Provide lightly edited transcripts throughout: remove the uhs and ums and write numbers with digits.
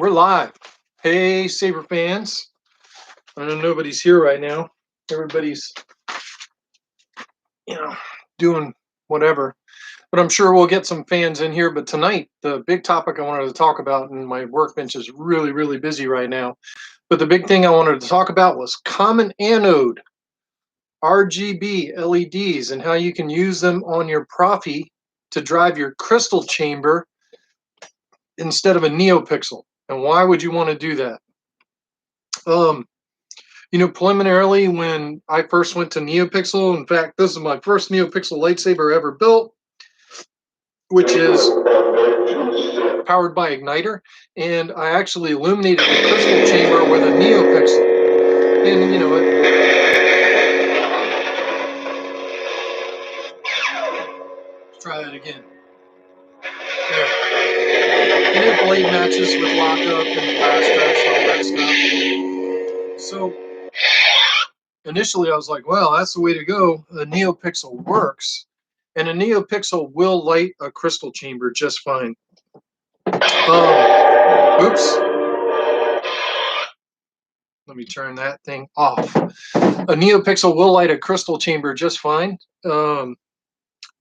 We're live. Hey, Saber fans. I know nobody's here right now. Everybody's, doing whatever. But I'm sure we'll get some fans in here. But tonight, the big topic I wanted to talk about, and my workbench is really, really busy right now. But the big thing I wanted to talk about was common anode, RGB LEDs, and how you can use them on your Profi to drive your crystal chamber instead of a NeoPixel. And why would you want to do that? Preliminarily, when I first went to NeoPixel, in fact, this is my first NeoPixel lightsaber ever built, which is powered by igniter, and I actually illuminated the crystal chamber with a NeoPixel. And let's try that again. There. And it blade matches with lockup and blasters and all that stuff. So initially I was like, well, that's the way to go. The NeoPixel works, and a NeoPixel will light a crystal chamber just fine. Oops. Let me turn that thing off. A NeoPixel will light a crystal chamber just fine. But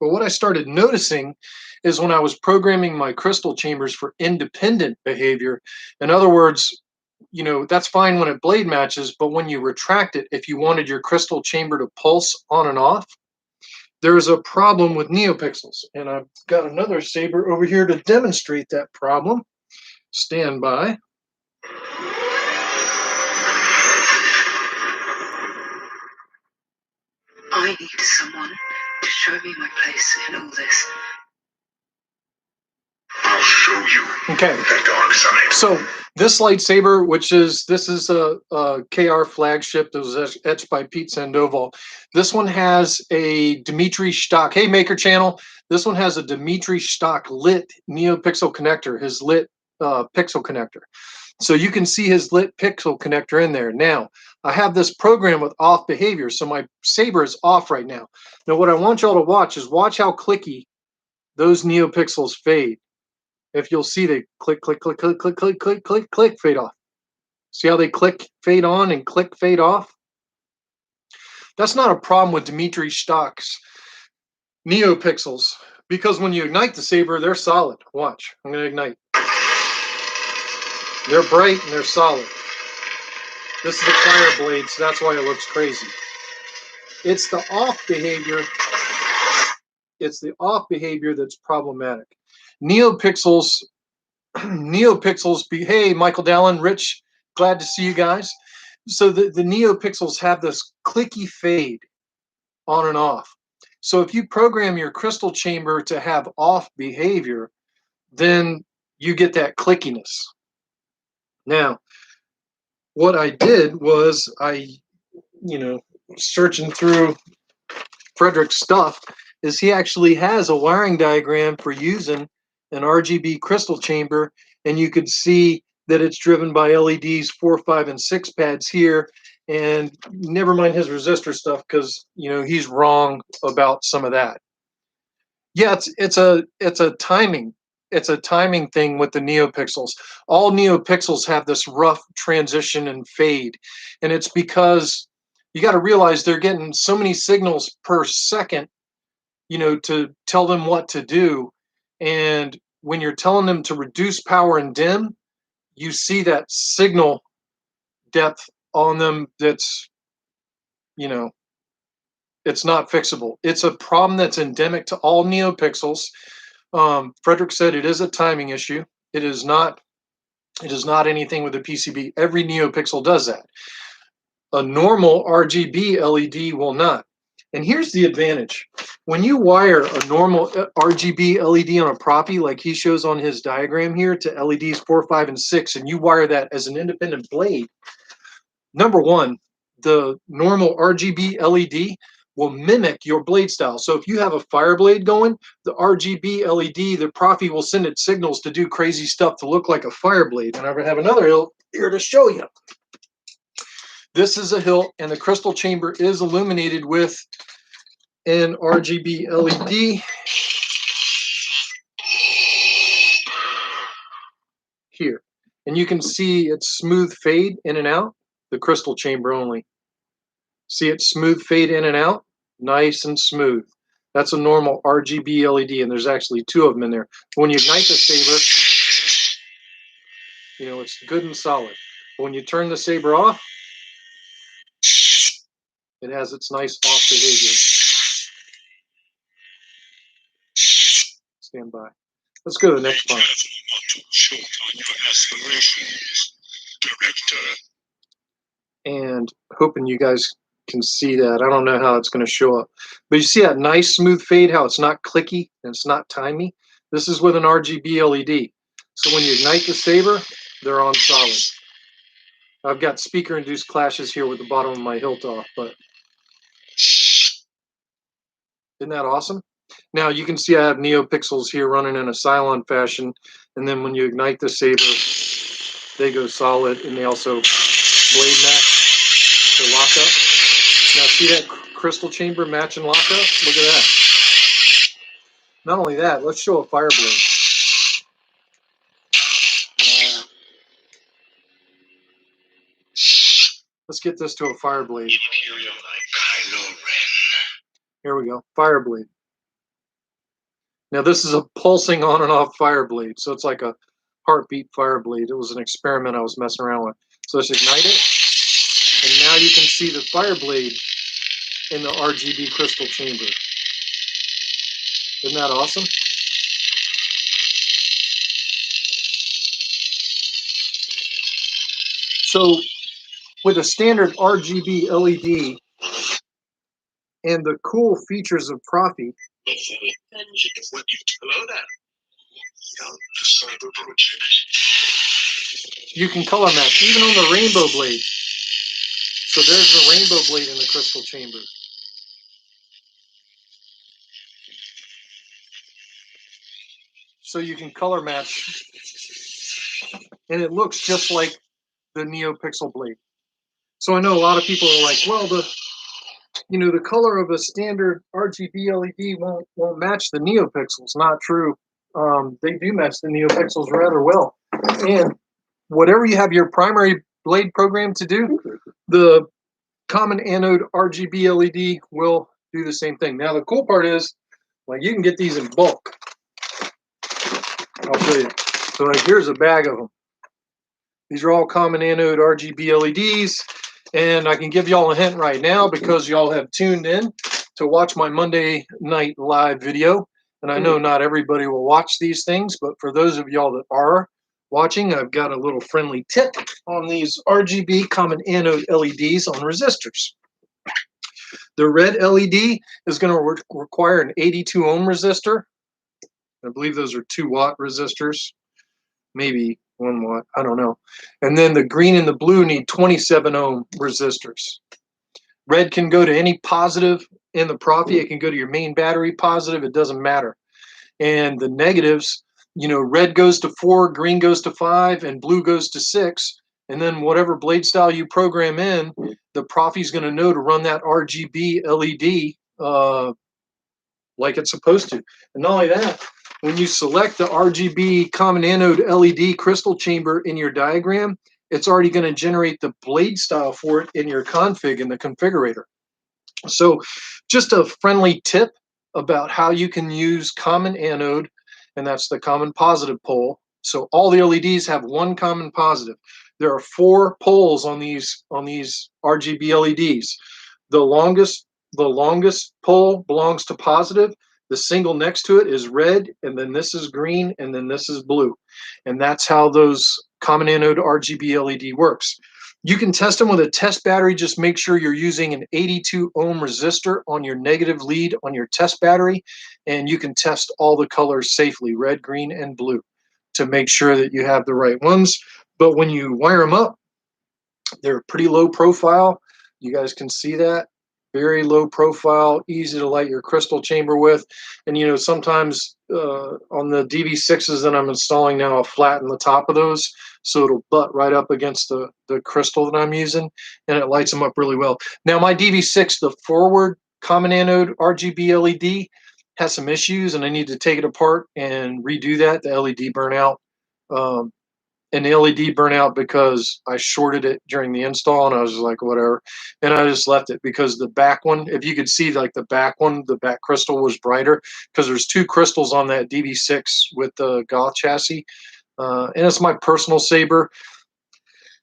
what I started noticing is when I was programming my crystal chambers for independent behavior, in other words, that's fine when it blade matches, but when you retract it, if you wanted your crystal chamber to pulse on and off, there's a problem with NeoPixels. And I've got another saber over here to demonstrate that problem. Stand by. I need someone to show me my place in all this. I'll show you. Okay. The dark side. So this lightsaber, this is a KR flagship that was etched by Pete Sandoval. This one has a Dmitry Stock. Hey, Maker Channel. This one has a Dmitry Stock lit NeoPixel connector, his lit pixel connector. So you can see his lit pixel connector in there. Now, I have this program with off behavior, so my saber is off right now. Now, what I want y'all to watch is watch how clicky those NeoPixels fade. If you'll see, they click, click, click, click, click, click, click, click, click, fade off. See how they click, fade on, and click, fade off? That's not a problem with Dmitry Stock's NeoPixels, because when you ignite the saber, they're solid. Watch, I'm going to ignite. They're bright and they're solid. This is the fire blade, so that's why it looks crazy. It's the off behavior. It's the off behavior that's problematic. NeoPixels, hey, Michael Dallin, Rich, glad to see you guys. So the NeoPixels have this clicky fade on and off. So if you program your crystal chamber to have off behavior, then you get that clickiness. Now, what I did was searching through Frederick's stuff, is he actually has a wiring diagram for using an RGB crystal chamber, and you could see that it's driven by LEDs 4, 5, and 6 pads here. And never mind his resistor stuff, because he's wrong about some of that. Yeah, it's a timing. It's a timing thing with the NeoPixels. All NeoPixels have this rough transition and fade, and it's because you got to realize they're getting so many signals per second, to tell them what to do. And when you're telling them to reduce power and dim, you see that signal depth on them that's, it's not fixable. It's a problem that's endemic to all NeoPixels. Frederick said it is a timing issue. It is not anything with the PCB. Every NeoPixel does that. A normal RGB LED will not. And here's the advantage. When you wire a normal RGB LED on a Profi, like he shows on his diagram here, to LEDs 4, 5, and 6, and you wire that as an independent blade, number one, the normal RGB LED will mimic your blade style. So if you have a fire blade going, the RGB LED, the Profi will send it signals to do crazy stuff to look like a fire blade. And I have another hilt here to show you. This is a hilt, and the crystal chamber is illuminated with an RGB LED here. And you can see it's smooth fade in and out, the crystal chamber only. See it smooth fade in and out, nice and smooth. That's a normal RGB LED, and there's actually 2 of them in there. When you ignite the saber, you know, it's good and solid. But when you turn the saber off, it has its nice off behavior. Stand by. Let's go to the next part. And hoping you guys can see that. I don't know how it's going to show up. But you see that nice smooth fade, how it's not clicky and it's not timey? This is with an RGB LED. So when you ignite the saber, they're on solid. I've got speaker-induced clashes here with the bottom of my hilt off, but isn't that awesome? Now you can see I have NeoPixels here running in a Cylon fashion, and then when you ignite the saber, they go solid, and they also blade match to lock up. Now see that crystal chamber match and lock up? Look at that. Not only that, let's show a fire blade. Let's get this to a fire blade. Here we go, fire blade. Now this is a pulsing on and off fire blade, so it's like a heartbeat fire blade. It was an experiment I was messing around with. So let's ignite it, and now you can see the fire blade in the RGB crystal chamber. Isn't that awesome? So with a standard RGB LED and the cool features of Profi, you can color match, even on the rainbow blade. So there's the rainbow blade in the crystal chamber. So you can color match, and it looks just like the NeoPixel blade. So I know a lot of people are like, well, the color of a standard RGB LED won't match the NeoPixels. Not true. They do match the NeoPixels rather well. And whatever you have your primary blade program to do, the common anode RGB LED will do the same thing. Now the cool part is, like, you can get these in bulk. I'll show you. So like, here's a bag of them. These are all common anode RGB LEDs, and I can give y'all a hint right now because y'all have tuned in to watch my Monday night live video. And I know not everybody will watch these things, but for those of y'all that are watching, I've got a little friendly tip on these RGB common anode LEDs on resistors. The red LED is going to require an 82 ohm resistor. I believe those are 2-watt resistors, maybe 1 watt, I don't know. And then the green and the blue need 27 ohm resistors. Red can go to any positive in the Profi. It can go to your main battery positive. It doesn't matter. And the negatives, red goes to 4, green goes to 5, and blue goes to 6. And then whatever blade style you program in, the Profi is going to know to run that RGB LED like it's supposed to. And not only that, when you select the RGB common anode LED crystal chamber in your diagram, it's already going to generate the blade style for it in your config in the configurator. So just a friendly tip about how you can use common anode, and that's the common positive pole. So all the LEDs have one common positive. There are 4 poles on these RGB LEDs. The longest pole belongs to positive. The single next to it is red, and then this is green, and then this is blue. And that's how those common anode RGB LED works. You can test them with a test battery. Just make sure you're using an 82 ohm resistor on your negative lead on your test battery, and you can test all the colors safely, red, green, and blue, to make sure that you have the right ones. But when you wire them up, they're pretty low profile. You guys can see that. Very low profile, easy to light your crystal chamber with. And sometimes on the DV6s that I'm installing now, I'll flatten the top of those so it'll butt right up against the crystal that I'm using, and it lights them up really well. Now my DV6, the forward common anode RGB LED, has some issues, and I need to take it apart and redo that. The LED burnout. and the LED burnt out because I shorted it during the install, and I was like, whatever. And I just left it because the back one, if you could see like the back one, the back crystal was brighter because there's two crystals on that DB6 with the Goth chassis. And it's my personal saber.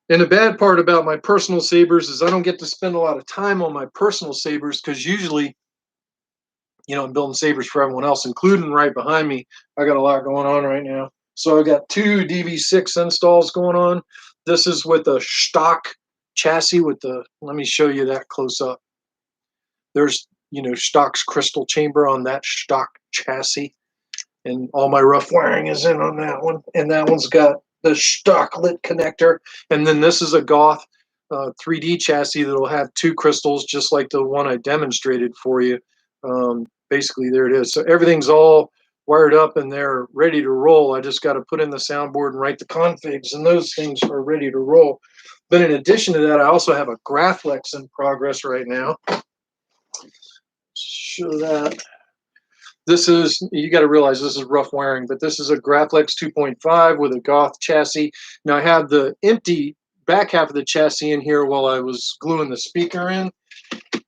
And the bad part about my personal sabers is I don't get to spend a lot of time on my personal sabers because usually, I'm building sabers for everyone else, including right behind me. I got a lot going on right now. So I got two DV6 installs going on. This is with a stock chassis with let me show you that close up. There's, stock's crystal chamber on that stock chassis. And all my rough wiring is in on that one. And that one's got the stock lit connector. And then this is a Goth 3D chassis that'll have two crystals, just like the one I demonstrated for you. Basically, there it is. So everything's all wired up and they're ready to roll. I just got to put in the soundboard and write the configs, and those things are ready to roll. But in addition to that, I also have a Graflex in progress right now. Show that. This is, you got to realize this is rough wiring, but this is a Graflex 2.5 with a Goth chassis. Now I have the empty back half of the chassis in here while I was gluing the speaker in,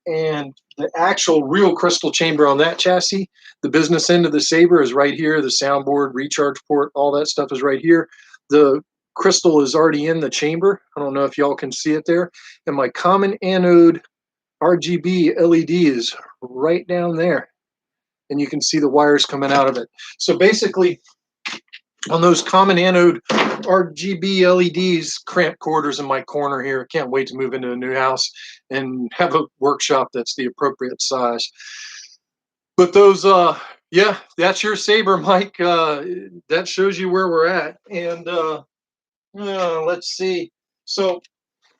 and the actual real crystal chamber on that chassis, the business end of the saber is right here. The soundboard, recharge port, all that stuff is right here. The crystal is already in the chamber. I don't know if y'all can see it there. And my common anode RGB LED is right down there. And you can see the wires coming out of it. So basically, on those common anode RGB LEDs, cramped quarters in my corner here. Can't wait to move into a new house and have a workshop that's the appropriate size. But those, yeah, that's your saber, Mike. That shows you where we're at. And let's see. So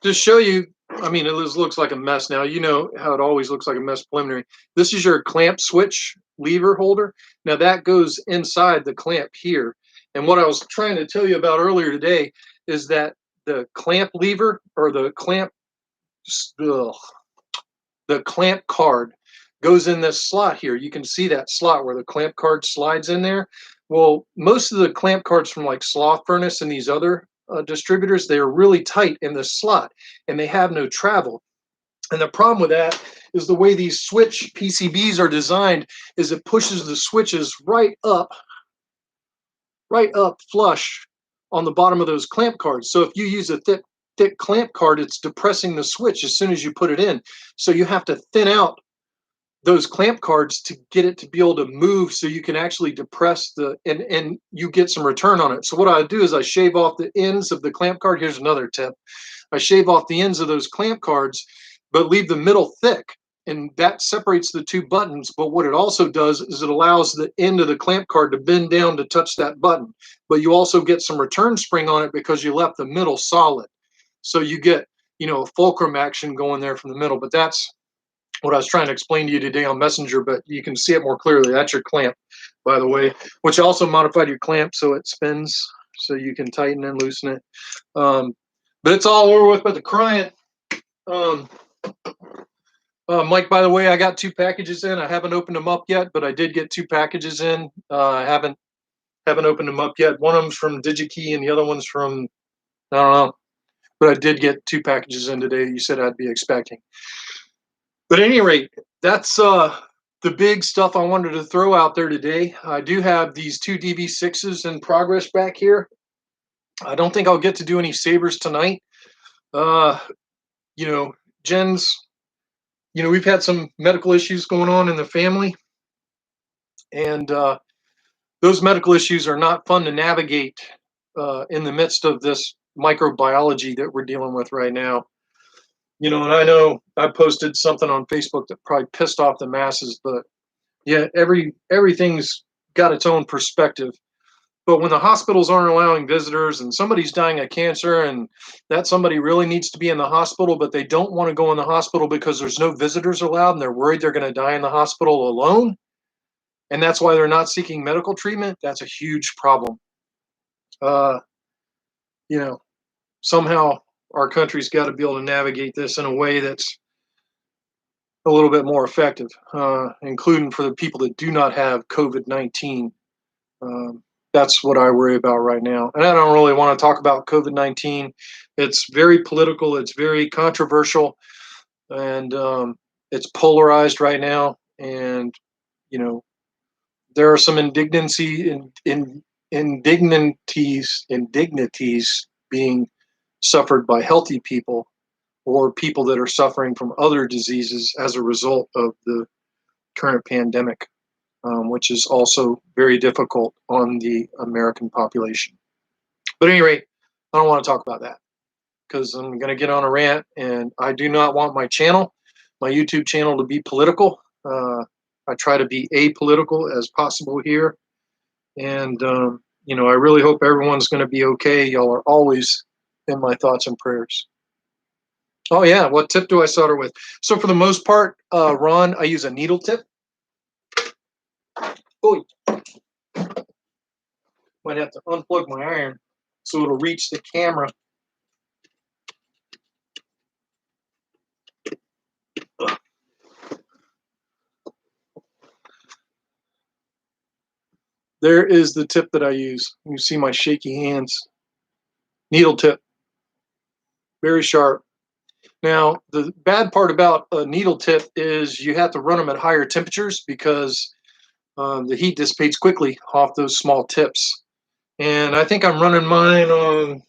to show you, I mean, it looks like a mess now. You know how it always looks like a mess preliminary. This is your clamp switch lever holder. Now that goes inside the clamp here. And what I was trying to tell you about earlier today is that the clamp lever, or the clamp card, goes in this slot here. You can see that slot where the clamp card slides in there. Well, most of the clamp cards from like Sloth Furnace and these other distributors, they are really tight in the slot and they have no travel. And the problem with that is the way these switch PCBs are designed is it pushes the switches right up flush on the bottom of those clamp cards. So if you use a thick clamp card, it's depressing the switch as soon as you put it in. So you have to thin out those clamp cards to get it to be able to move, so you can actually depress and you get some return on it. So what I do is I shave off the ends of the clamp card. Here's another tip. I shave off the ends of those clamp cards, but leave the middle thick, and that separates the two buttons. But what it also does is it allows the end of the clamp card to bend down to touch that button. But you also get some return spring on it because you left the middle solid. So you get, a fulcrum action going there from the middle. But that's what I was trying to explain to you today on Messenger, but you can see it more clearly. That's your clamp, by the way, which also modified your clamp so it spins, so you can tighten and loosen it. But it's all over with, but the crying. Mike, by the way, I got 2 packages in. I haven't opened them up yet, but I did get 2 packages in. I haven't opened them up yet. One of them's from DigiKey and the other one's from, I don't know. But I did get 2 packages in today that you said I'd be expecting. But at any rate, that's the big stuff I wanted to throw out there today. I do have these 2 DV6s in progress back here. I don't think I'll get to do any sabers tonight. Jen's, we've had some medical issues going on in the family. And those medical issues are not fun to navigate in the midst of this microbiology that we're dealing with right now. And I know I posted something on Facebook that probably pissed off the masses, but yeah, everything's got its own perspective. But when the hospitals aren't allowing visitors and somebody's dying of cancer and that somebody really needs to be in the hospital, but they don't want to go in the hospital because there's no visitors allowed and they're worried they're going to die in the hospital alone, and that's why they're not seeking medical treatment, that's a huge problem. Somehow our country's got to be able to navigate this in a way that's a little bit more effective, including for the people that do not have COVID-19. That's what I worry about right now. And I don't really want to talk about COVID-19. It's very political. It's very controversial, and it's polarized right now. And you know, there are some indignities being suffered by healthy people or people that are suffering from other diseases as a result of the current pandemic, which is also very difficult on the American population. But at any rate, I don't want to talk about that because I'm going to get on a rant, and I do not want my channel, my YouTube channel, to be political. I try to be apolitical as possible here, and I really hope everyone's going to be okay. Y'all are always in my thoughts and prayers. Oh yeah, what tip do I solder with? So for the most part, Ron, I use a needle tip. Oh, might have to unplug my iron so it'll reach the camera. There is the tip that I use. You see my shaky hands. Needle tip. Very sharp. Now, the bad part about a needle tip is you have to run them at higher temperatures because the heat dissipates quickly off those small tips. And I think I'm running mine on...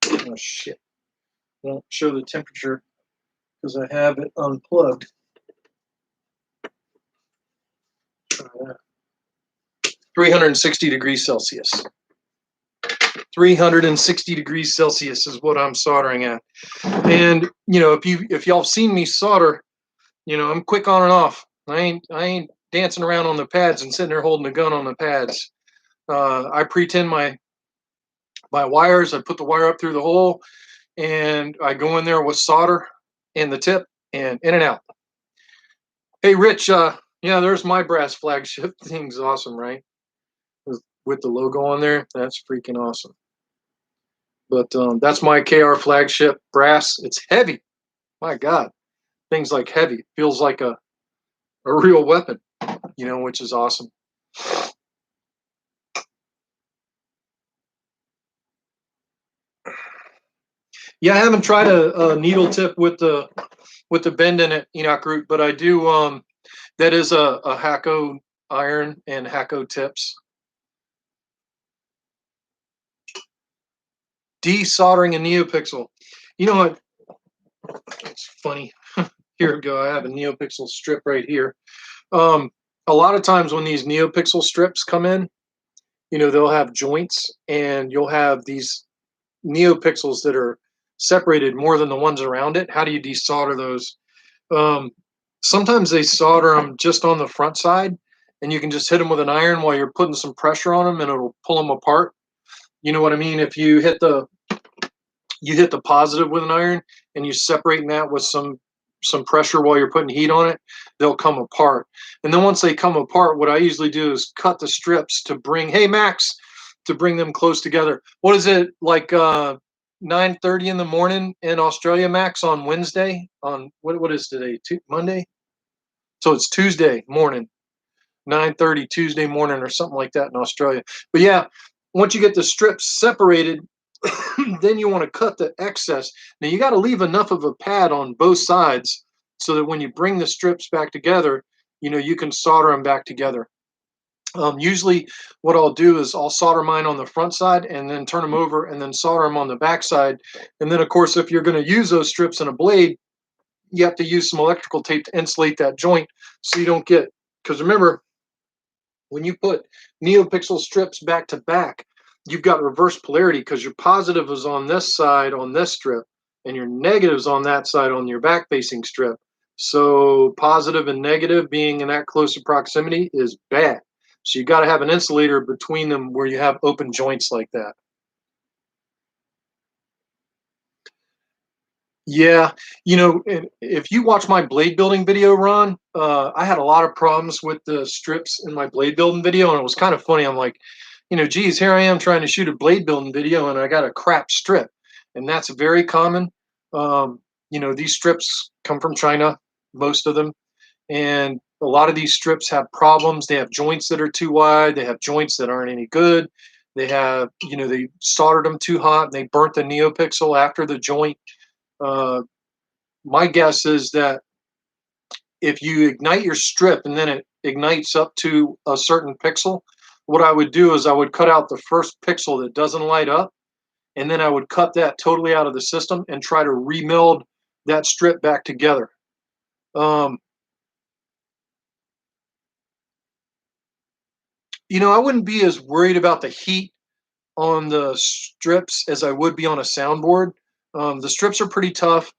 Oh, shit. Won't show the temperature because I have it unplugged. Try that. 360 degrees Celsius. 360 degrees Celsius is what I'm soldering at. And if y'all have seen me solder, I'm quick on and off. I ain't dancing around on the pads and sitting there holding a gun on the pads. I pretend my wires. I put the wire up through the hole, and I go in there with solder and the tip, and in and out. Hey, Rich. Yeah, there's my brass flagship. Thing's awesome, right? With the logo on there, that's freaking awesome. But that's my KR flagship brass. It's heavy. My God, things like heavy. It feels like a real weapon, which is awesome. Yeah, I haven't tried a needle tip with the bend in it, Enoch Root, but I do. That is a Hakko iron and Hakko tips. Desoldering a NeoPixel. You know what? It's funny. Here we go. I have a NeoPixel strip right here. A lot of times when these NeoPixel strips come in, they'll have joints, and you'll have these NeoPixels that are separated more than the ones around it. How do you desolder those? Sometimes they solder them just on the front side, and you can just hit them with an iron while you're putting some pressure on them, and it'll pull them apart. You know what I mean? If you hit the positive with an iron and you separating that with some pressure while you're putting heat on it, they'll come apart. And then once they come apart, what I usually do is cut the strips to bring them close together. What is it, like 9:30 in the morning in Australia, Max, on Wednesday? On what is today? Monday? So it's Tuesday morning, 9:30 Tuesday morning or something like that in Australia. But yeah, once you get the strips separated, then you want to cut the excess. Now you got to leave enough of a pad on both sides so that when you bring the strips back together, you can solder them back together. Usually what I'll do is I'll solder mine on the front side and then turn them over and then solder them on the back side. And then, of course, if you're going to use those strips in a blade, you have to use some electrical tape to insulate that joint so you don't get, because remember, when you put NeoPixel strips back to back, you've got reverse polarity because your positive is on this side on this strip and your negative's on that side on your back facing strip. So positive and negative being in that closer proximity is bad. So you got to have an insulator between them where you have open joints like that. Yeah, if you watch my blade building video, Ron, I had a lot of problems with the strips in my blade building video, and it was kind of funny. I'm like, geez, here I am trying to shoot a blade building video, and I got a crap strip, and that's very common. These strips come from China, most of them, and A lot of these strips have problems. They have joints that are too wide. They have joints that aren't any good. They have, they soldered them too hot and they burnt the NeoPixel after the joint. My guess is that if you ignite your strip and then it ignites up to a certain pixel, what I would do is I would cut out the first pixel that doesn't light up, and then I would cut that totally out of the system and try to remeld that strip back together. I wouldn't be as worried about the heat on the strips as I would be on a soundboard. The strips are pretty tough.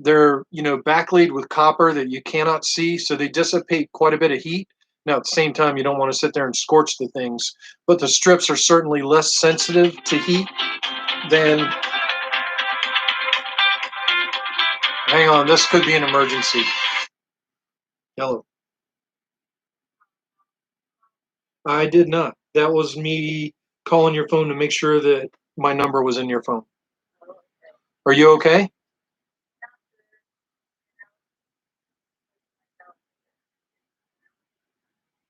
They're, backlayed with copper that you cannot see, so they dissipate quite a bit of heat. Now, at the same time, you don't want to sit there and scorch the things, but the strips are certainly less sensitive to heat than. Hang on, this could be an emergency. Hello. I did not. That was me calling your phone to make sure that my number was in your phone. Are you okay?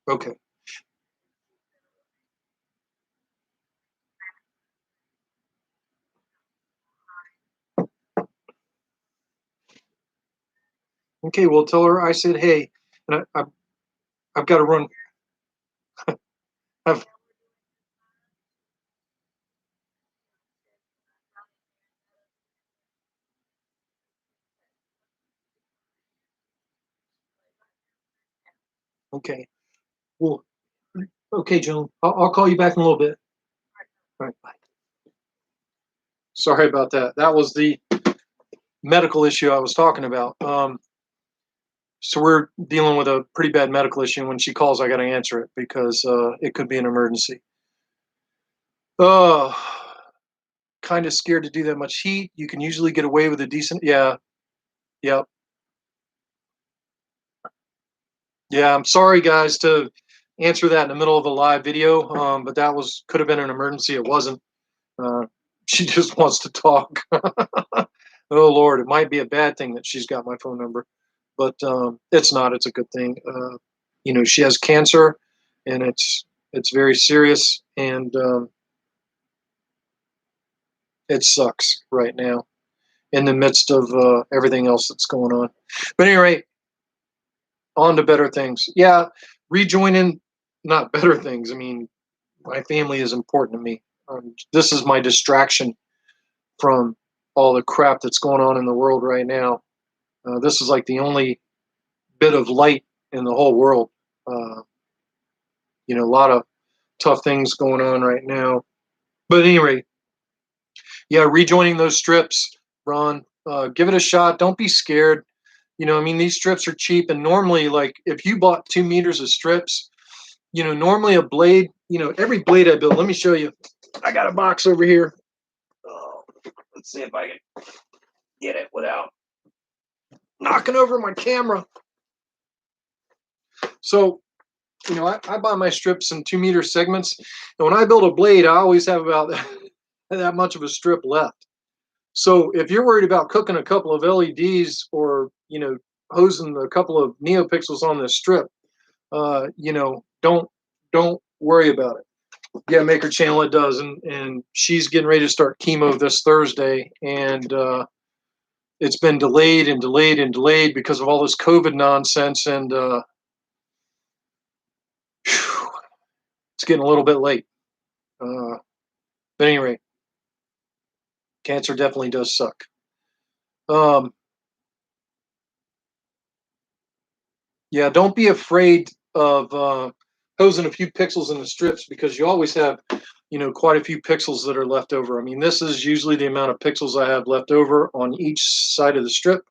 Okay. Okay, well, tell her I said hey, and I've got to run. I've, okay. Well, okay, Joan. I'll call you back in a little bit. All right, bye. Sorry about that. That was the medical issue I was talking about. So we're dealing with a pretty bad medical issue. When she calls, I got to answer it because it could be an emergency. Oh, kind of scared to do that much heat. You can usually get away with a decent. Yeah, yep, yeah. I'm sorry, guys, to answer that in the middle of a live video, but that could have been an emergency. It wasn't. Uh, she just wants to talk. Oh Lord, it might be a bad thing that she's got my phone number, but it's not. It's a good thing. She has cancer, and it's very serious, and it sucks right now in the midst of everything else that's going on. But anyway, on to better things. Yeah, rejoining, not better things. I mean, my family is important to me. This is my distraction from all the crap that's going on in the world right now. This is like the only bit of light in the whole world. A lot of tough things going on right now. But anyway, yeah, rejoining those strips, Ron, give it a shot. Don't be scared. These strips are cheap, and normally, like, if you bought 2 meters of strips, normally a blade, every blade I build, let me show you. I got a box over here. Oh, let's see if I can get it without knocking over my camera. So, I buy my strips in 2 meter segments, and when I build a blade, I always have about that much of a strip left. So if you're worried about cooking a couple of LEDs or, hosing a couple of NeoPixels on this strip, don't worry about it. Yeah, Maker Channel, it does. And she's getting ready to start chemo this Thursday. And it's been delayed and delayed and delayed because of all this COVID nonsense. And it's getting a little bit late. But anyway, cancer definitely does suck. Yeah, don't be afraid of hosing a few pixels in the strips because you always have, quite a few pixels that are left over. I mean, this is usually the amount of pixels I have left over on each side of the strip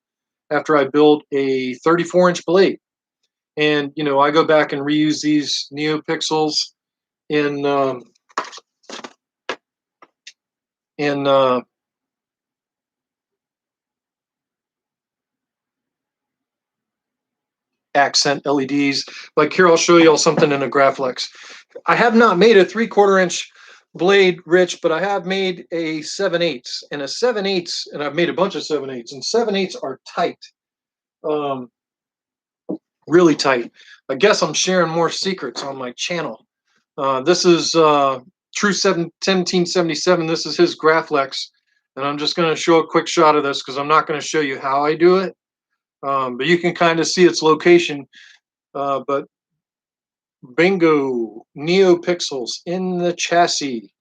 after I build a 34-inch blade. And, I go back and reuse these NeoPixels in accent LEDs. Like here, I'll show you all something in a Graflex. I have not made a 3/4 inch blade, Rich, but I have made a 7/8 and a 7/8, and I've made a bunch of 7/8, and 7/8 are tight. really tight. I guess I'm sharing more secrets on my channel. This is True 1777. This is his Graflex, and I'm just going to show a quick shot of this because I'm not going to show you how I do it, but you can kind of see its location. But bingo, neopixels in the chassis.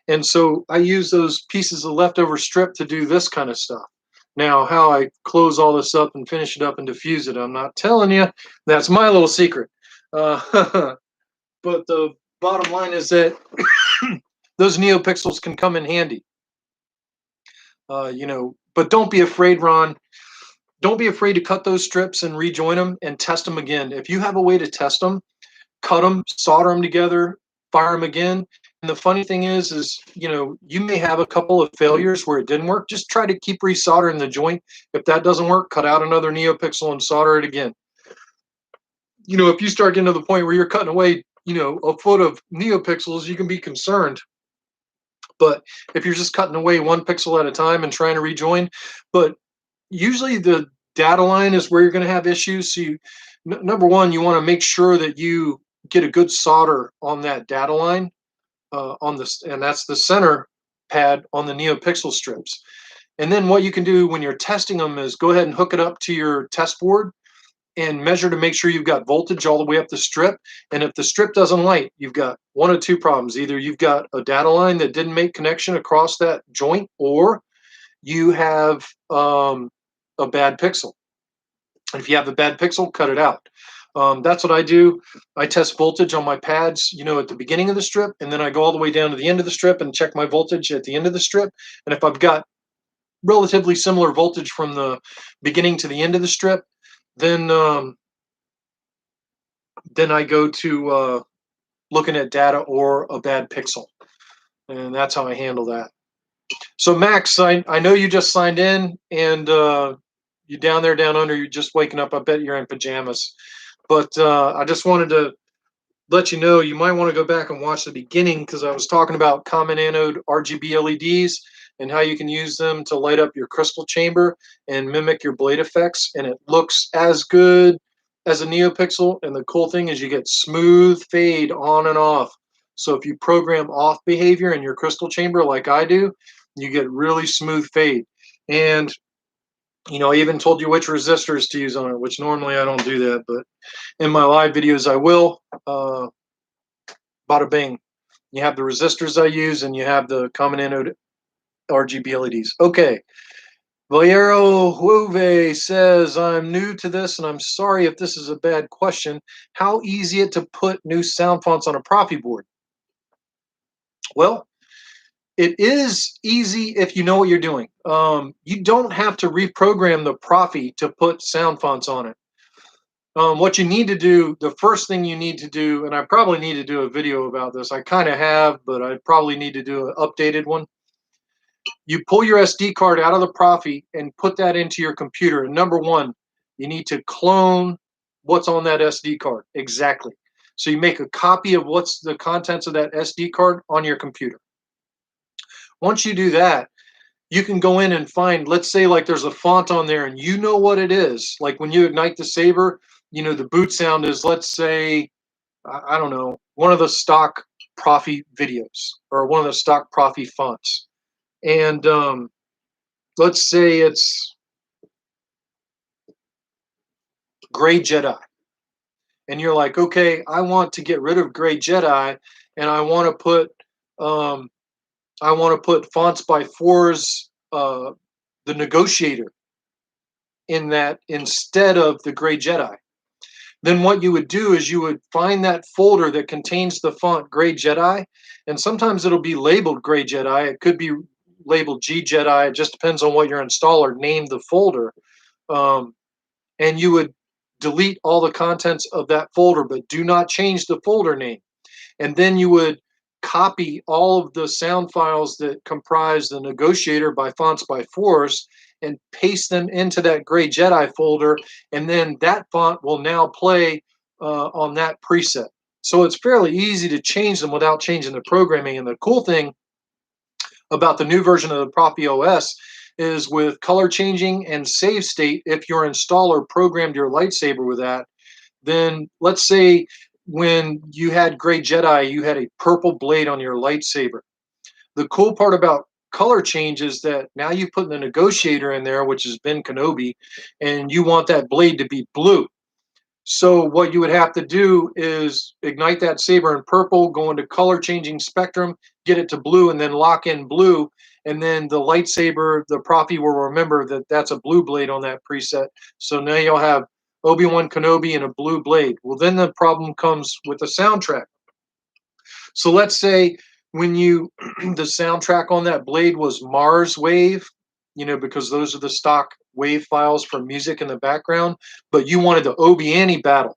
And so I use those pieces of leftover strip to do this kind of stuff. Now, how I close all this up and finish it up and diffuse it, I'm not telling you. That's my little secret. But the bottom line is that those neopixels can come in handy. But don't be afraid, Ron. Don't be afraid to cut those strips and rejoin them and test them again. If you have a way to test them, cut them, solder them together, fire them again. And the funny thing is, you may have a couple of failures where it didn't work. Just try to keep resoldering the joint. If that doesn't work, cut out another neopixel and solder it again. If you start getting to the point where you're cutting away, a foot of neopixels, you can be concerned. But if you're just cutting away one pixel at a time and trying to rejoin, but usually the data line is where you're going to have issues. So number one, you want to make sure that you get a good solder on that data line and that's the center pad on the neopixel strips. And then what you can do when you're testing them is go ahead and hook it up to your test board and measure to make sure you've got voltage all the way up the strip. And if the strip doesn't light, you've got one of two problems. Either you've got a data line that didn't make connection across that joint, or you have a bad pixel. And if you have a bad pixel, cut it out. That's what I do. I test voltage on my pads, at the beginning of the strip, and then I go all the way down to the end of the strip and check my voltage at the end of the strip. And if I've got relatively similar voltage from the beginning to the end of the strip, then I go to looking at data or a bad pixel. And that's how I handle that. So Max, I know you just signed in, and you're down there, down under, you're just waking up. I bet you're in pajamas. But I just wanted to let you know you might want to go back and watch the beginning, because I was talking about common anode RGB LEDs and how you can use them to light up your crystal chamber and mimic your blade effects. And it looks as good as a neopixel. And the cool thing is you get smooth fade on and off. So if you program off behavior in your crystal chamber like I do, you get really smooth fade. And I even told you which resistors to use on it, which normally I don't do that, but in my live videos I will. Bada bing. You have the resistors I use, and you have the common anode RGB LEDs. Okay. Valero Huove says, I'm new to this, and I'm sorry if this is a bad question. How easy it to put new sound fonts on a Profi board? Well, it is easy if you know what you're doing. You don't have to reprogram the Profi to put sound fonts on it. What you need to do, the first thing you need to do, and I probably need to do a video about this. I kind of have, but I probably need to do an updated one. You pull your SD card out of the Profi and put that into your computer. And number one, you need to clone what's on that SD card. Exactly. So you make a copy of what's the contents of that SD card on your computer. Once you do that, you can go in and find, let's say like there's a font on there and you know what it is. Like when you ignite the saber, the boot sound is, let's say, I don't know, one of the stock Profi videos or one of the stock Profi fonts. And let's say it's Gray Jedi. And you're like, okay, I want to get rid of Gray Jedi, and I want to put Fonts by Fours, the Negotiator, in that instead of the Gray Jedi. Then what you would do is you would find that folder that contains the font Gray Jedi, and sometimes it'll be labeled Gray Jedi. It could be labeled G Jedi. It just depends on what your installer named the folder. And you would delete all the contents of that folder, but do not change the folder name. And then you would copy all of the sound files that comprise the Negotiator by Fonts by Force and paste them into that Gray Jedi folder, and then that font will now play on that preset. So it's fairly easy to change them without changing the programming. And the cool thing about the new version of the Profi OS is with color changing and save state, if your installer programmed your lightsaber with that, then let's say when you had Gray Jedi, you had a purple blade on your lightsaber. The cool part about color change is that now you put the negotiator in there, which is Ben Kenobi, and you want that blade to be blue. So what you would have to do is ignite that saber in purple, go into color changing spectrum, get it to blue, and then lock in blue. And then the lightsaber, the Profi will remember that that's a blue blade on that preset. So now you'll have Obi-Wan Kenobi and a blue blade. Well, then the problem comes with the soundtrack. So let's say when you the soundtrack on that blade was Mars Wave, because those are the stock wave files for music in the background, but you wanted the Obi-Annie battle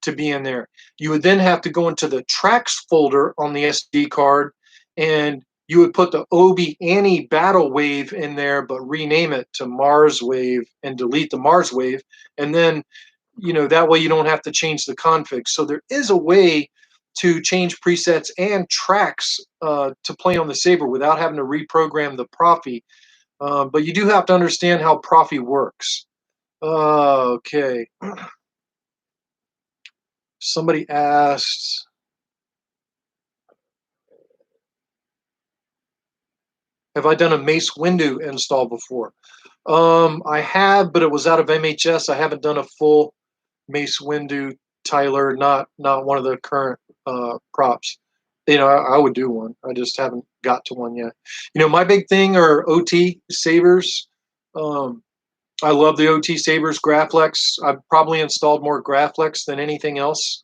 to be in there. You would then have to go into the tracks folder on the SD card, and you would put the Obi-Annie battle wave in there, but rename it to Mars Wave and delete the Mars Wave. And then, that way you don't have to change the config. So there is a way to change presets and tracks to play on the Saber without having to reprogram the Profi. But you do have to understand how Profi works. Okay. Somebody asked, have I done a Mace Windu install before? I have, but it was out of MHS. I haven't done a full Mace Windu Tyler, not one of the current props. I would do one. I just haven't got to one yet. My big thing are OT sabers. I love the OT sabers, Graflex. I've probably installed more Graflex than anything else.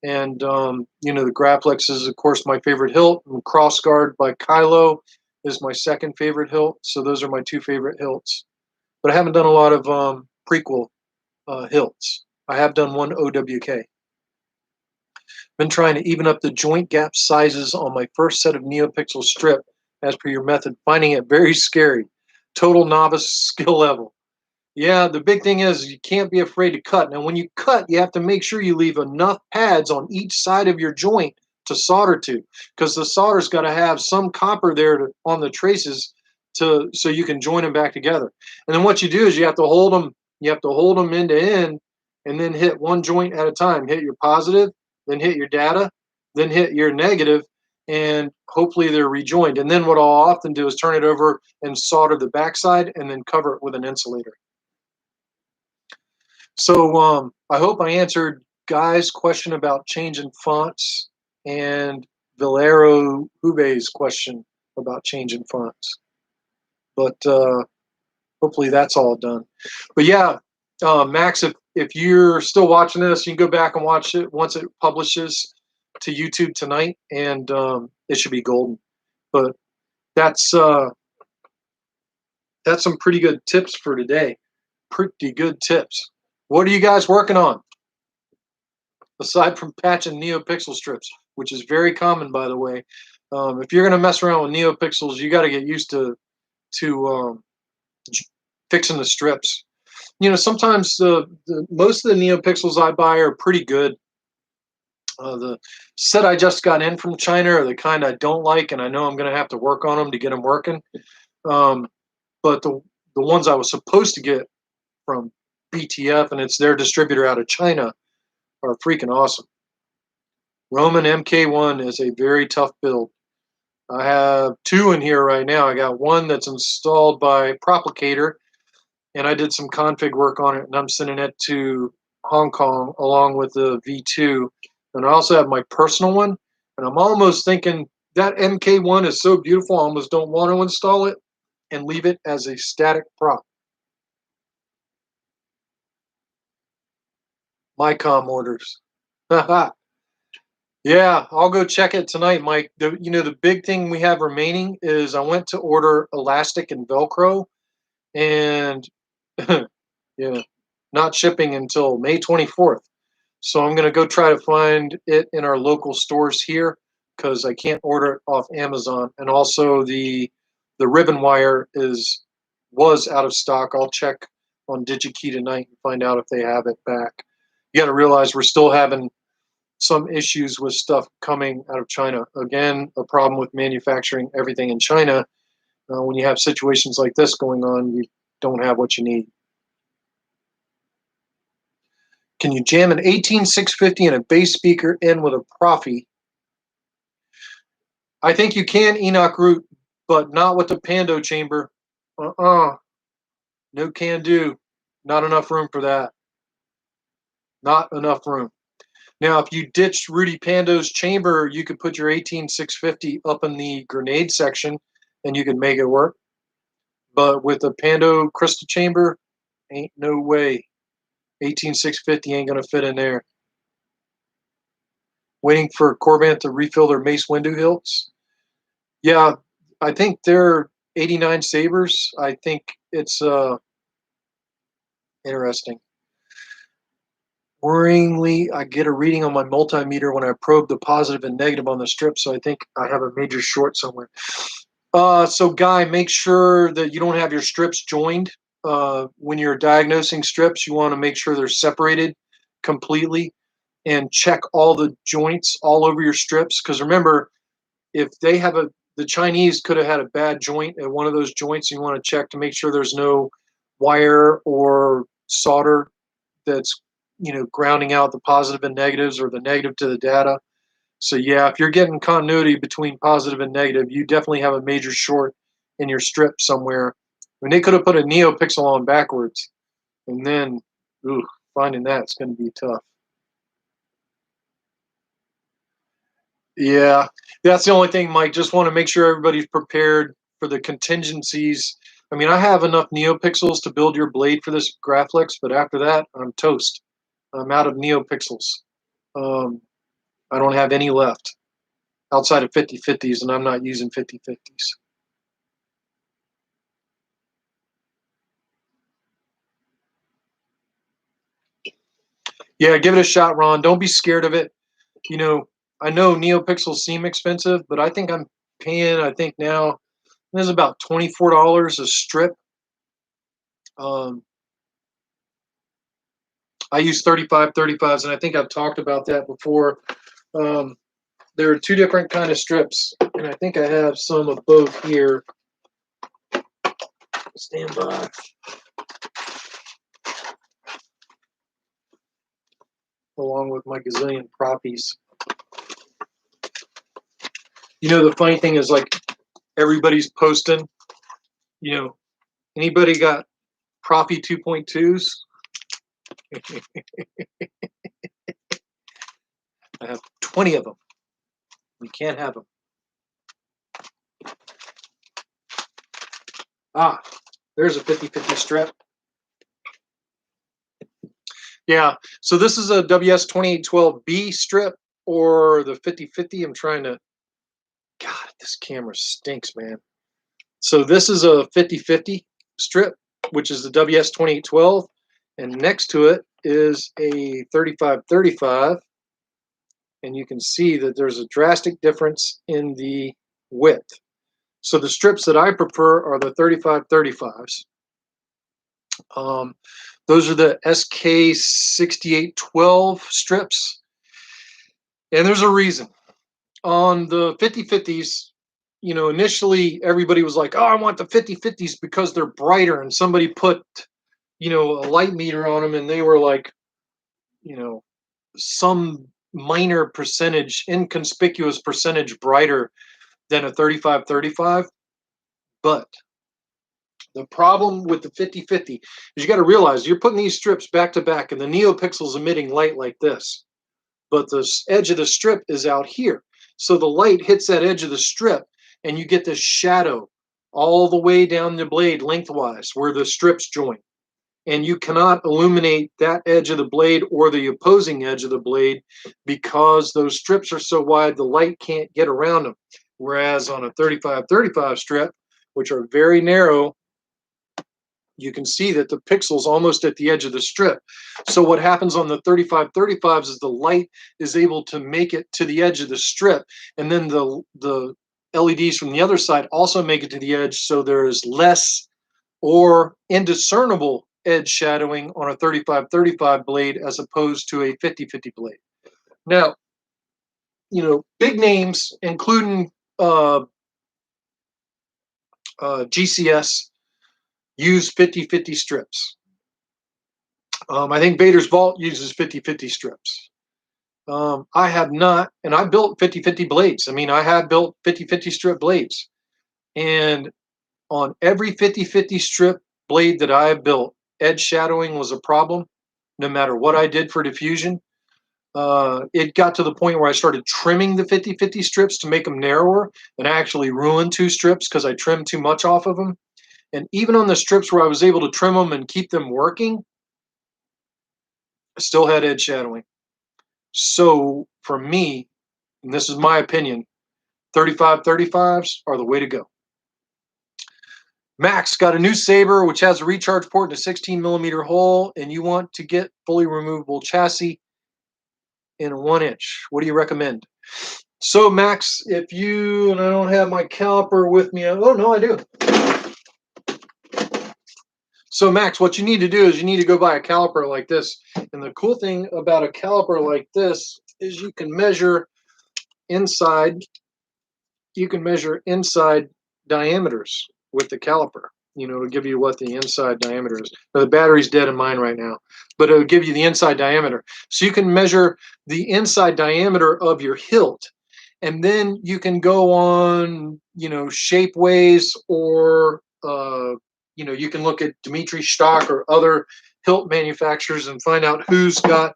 And, the Graflex is, of course, my favorite hilt. And Crossguard by Kylo is my second favorite hilt. So those are my two favorite hilts. But I haven't done a lot of prequel hilts. I have done one OWK. Been trying to even up the joint gap sizes on my first set of NeoPixel strip as per your method, finding it very scary. Total novice skill level. Yeah, the big thing is you can't be afraid to cut. Now, when you cut, you have to make sure you leave enough pads on each side of your joint to solder to, because the solder's got to have some copper there on the traces so you can join them back together. And then what you do is you have to hold them. You have to hold them end to end, and then hit one joint at a time. Hit your positive, then hit your data, then hit your negative, and hopefully they're rejoined. And then what I'll often do is turn it over and solder the backside, and then cover it with an insulator. So I hope I answered Guy's question about changing fonts and Valero Hube's question about changing fonts. But hopefully that's all done. But yeah, Max, if you're still watching this, you can go back and watch it once it publishes to YouTube tonight, and it should be golden. But that's some pretty good tips for today. Pretty good tips. What are you guys working on? Aside from patching NeoPixel strips, which is very common, by the way. If you're going to mess around with NeoPixels, you got to get used to fixing the strips. Sometimes the most of the NeoPixels I buy are pretty good. The set I just got in from China are the kind I don't like, and I know I'm going to have to work on them to get them working. But the ones I was supposed to get from BTF, and it's their distributor out of China, are freaking awesome. Roman MK1 is a very tough build. I have two in here right now. I got one that's installed by Proplicator, and I did some config work on it, and I'm sending it to Hong Kong along with the V2. And I also have my personal one, and I'm almost thinking that MK1 is so beautiful, I almost don't want to install it and leave it as a static prop. MyCom orders. Yeah, I'll go check it tonight, Mike. The big thing we have remaining is I went to order elastic and Velcro, and yeah, not shipping until May 24th. So I'm gonna go try to find it in our local stores here because I can't order it off Amazon. And also the ribbon wire was out of stock. I'll check on DigiKey tonight and find out if they have it back. You got to realize we're still having some issues with stuff coming out of China. Again, a problem with manufacturing everything in China. When you have situations like this going on, you don't have what you need. Can you jam an 18650 and a bass speaker in with a Profi? I think you can, Enoch Root, but not with the Pando chamber. No can do. Not enough room for that. Not enough room. Now, if you ditched Rudy Pando's chamber, you could put your 18650 up in the grenade section and you could make it work. But with the Pando crystal chamber, ain't no way. 18650 ain't going to fit in there. Waiting for Corban to refill their mace window hilts. Yeah, I think they're 89 sabers. I think it's interesting. Worryingly, I get a reading on my multimeter when I probe the positive and negative on the strip, so I think I have a major short somewhere. So Guy, make sure that you don't have your strips joined. When you're diagnosing strips, you want to make sure they're separated completely and check all the joints all over your strips. Because remember, if they have the Chinese could have had a bad joint at one of those joints. You want to check to make sure there's no wire or solder that's, grounding out the positive and negatives or the negative to the data. So yeah, if you're getting continuity between positive and negative, you definitely have a major short in your strip somewhere. I mean, they could have put a NeoPixel on backwards, and then finding that's going to be tough. Yeah, that's the only thing, Mike. Just want to make sure everybody's prepared for the contingencies. I mean, I have enough NeoPixels to build your blade for this Graflex, but after that, I'm toast. I'm out of NeoPixels. I don't have any left outside of 50/50s, and I'm not using 50/50s. Yeah, give it a shot, Ron. Don't be scared of it. I know NeoPixels seem expensive, but I think I'm paying, now, there's about $24 a strip. I use 35/35s, and I think I've talked about that before. There are two different kind of strips, and I think I have some of both here. Stand by. Along with my gazillion Profis. The funny thing is, like, everybody's posting, anybody got Profi 2.2s? I have 20 of them. We can't have them. There's a 50/50 strip. Yeah, so this is a WS2812B strip or the 50/50. I'm trying to, God, this camera stinks, man. So this is a 50/50 strip, which is the WS2812, and next to it is a 35/35, and you can see that there's a drastic difference in the width. So the strips that I prefer are the 35/35s. Those are the SK6812 strips, and there's a reason. On the 50/50s, initially everybody was like, oh, I want the 50/50s because they're brighter, and somebody put, a light meter on them, and they were like, some minor percentage, inconspicuous percentage brighter than a 35/35. But the problem with the 50/50 is you got to realize you're putting these strips back to back, and the NeoPixel's emitting light like this, but the edge of the strip is out here. So the light hits that edge of the strip, and you get this shadow all the way down the blade lengthwise where the strips join. And you cannot illuminate that edge of the blade or the opposing edge of the blade because those strips are so wide the light can't get around them. Whereas on a 35/35 strip, which are very narrow, you can see that the pixel's almost at the edge of the strip. So what happens on the 35/35s is the light is able to make it to the edge of the strip, and then the LEDs from the other side also make it to the edge, so there is less or indiscernible edge shadowing on a 35/35 blade as opposed to a 50/50 blade. Now, big names, including GCS, use 50/50 strips. I think Vader's Vault uses 50/50 strips. I have not, and I built 50/50 blades. I mean, I have built 50/50 strip blades. And on every 50/50 strip blade that I have built, edge shadowing was a problem, no matter what I did for diffusion. It got to the point where I started trimming the 50/50 strips to make them narrower, and I actually ruined 2 strips because I trimmed too much off of them. And even on the strips where I was able to trim them and keep them working, I still had edge shadowing. So for me, and this is my opinion, 35/35s are the way to go. Max got a new saber which has a recharge port and a 16mm hole, and you want to get fully removable chassis in a 1 inch. What do you recommend? So Max, if you, and I don't have my caliper with me. Oh no, I do. So Max, what you need to do is you need to go buy a caliper like this. And the cool thing about a caliper like this is you can measure inside. You can measure inside diameters with the caliper. You know, it'll give you what the inside diameter is. Now, the battery's dead in mine right now, but it'll give you the inside diameter. So you can measure the inside diameter of your hilt, and then you can go on, you know, Shapeways, or you know, you can look at Dimitri Stock or other hilt manufacturers and find out who's got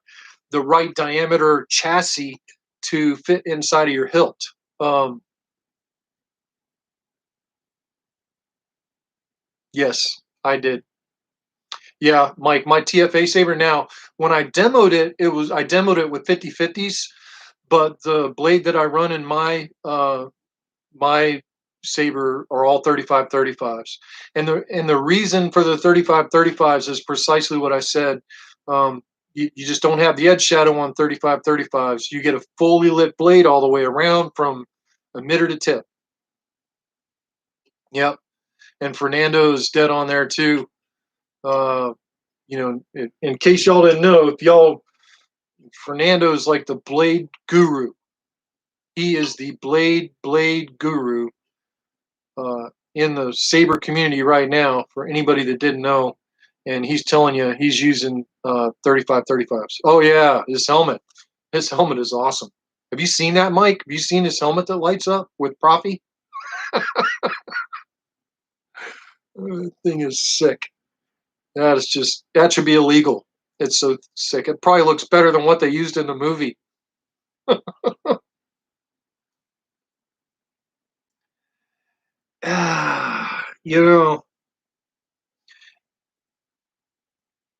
the right diameter chassis to fit inside of your hilt. Yes, I did. Yeah, Mike, my TFA saber now, when I demoed it, I demoed it with 50/50s, but the blade that I run in my saber are all 35/35s. And the reason for the 35/35s is precisely what I said. You just don't have the edge shadow on 35/35s. You get a fully lit blade all the way around from emitter to tip. Yep. And Fernando's dead on there too. Uh, you know, in case y'all didn't know, if y'all, Fernando's like the blade guru. He is the blade guru in the saber community right now. For anybody that didn't know, and he's telling you he's using 35/35s. Oh yeah, his helmet. His helmet is awesome. Have you seen that, Mike? Have you seen his helmet that lights up with Profi? The thing is sick. That should be illegal. It's so sick. It probably looks better than what they used in the movie. You know,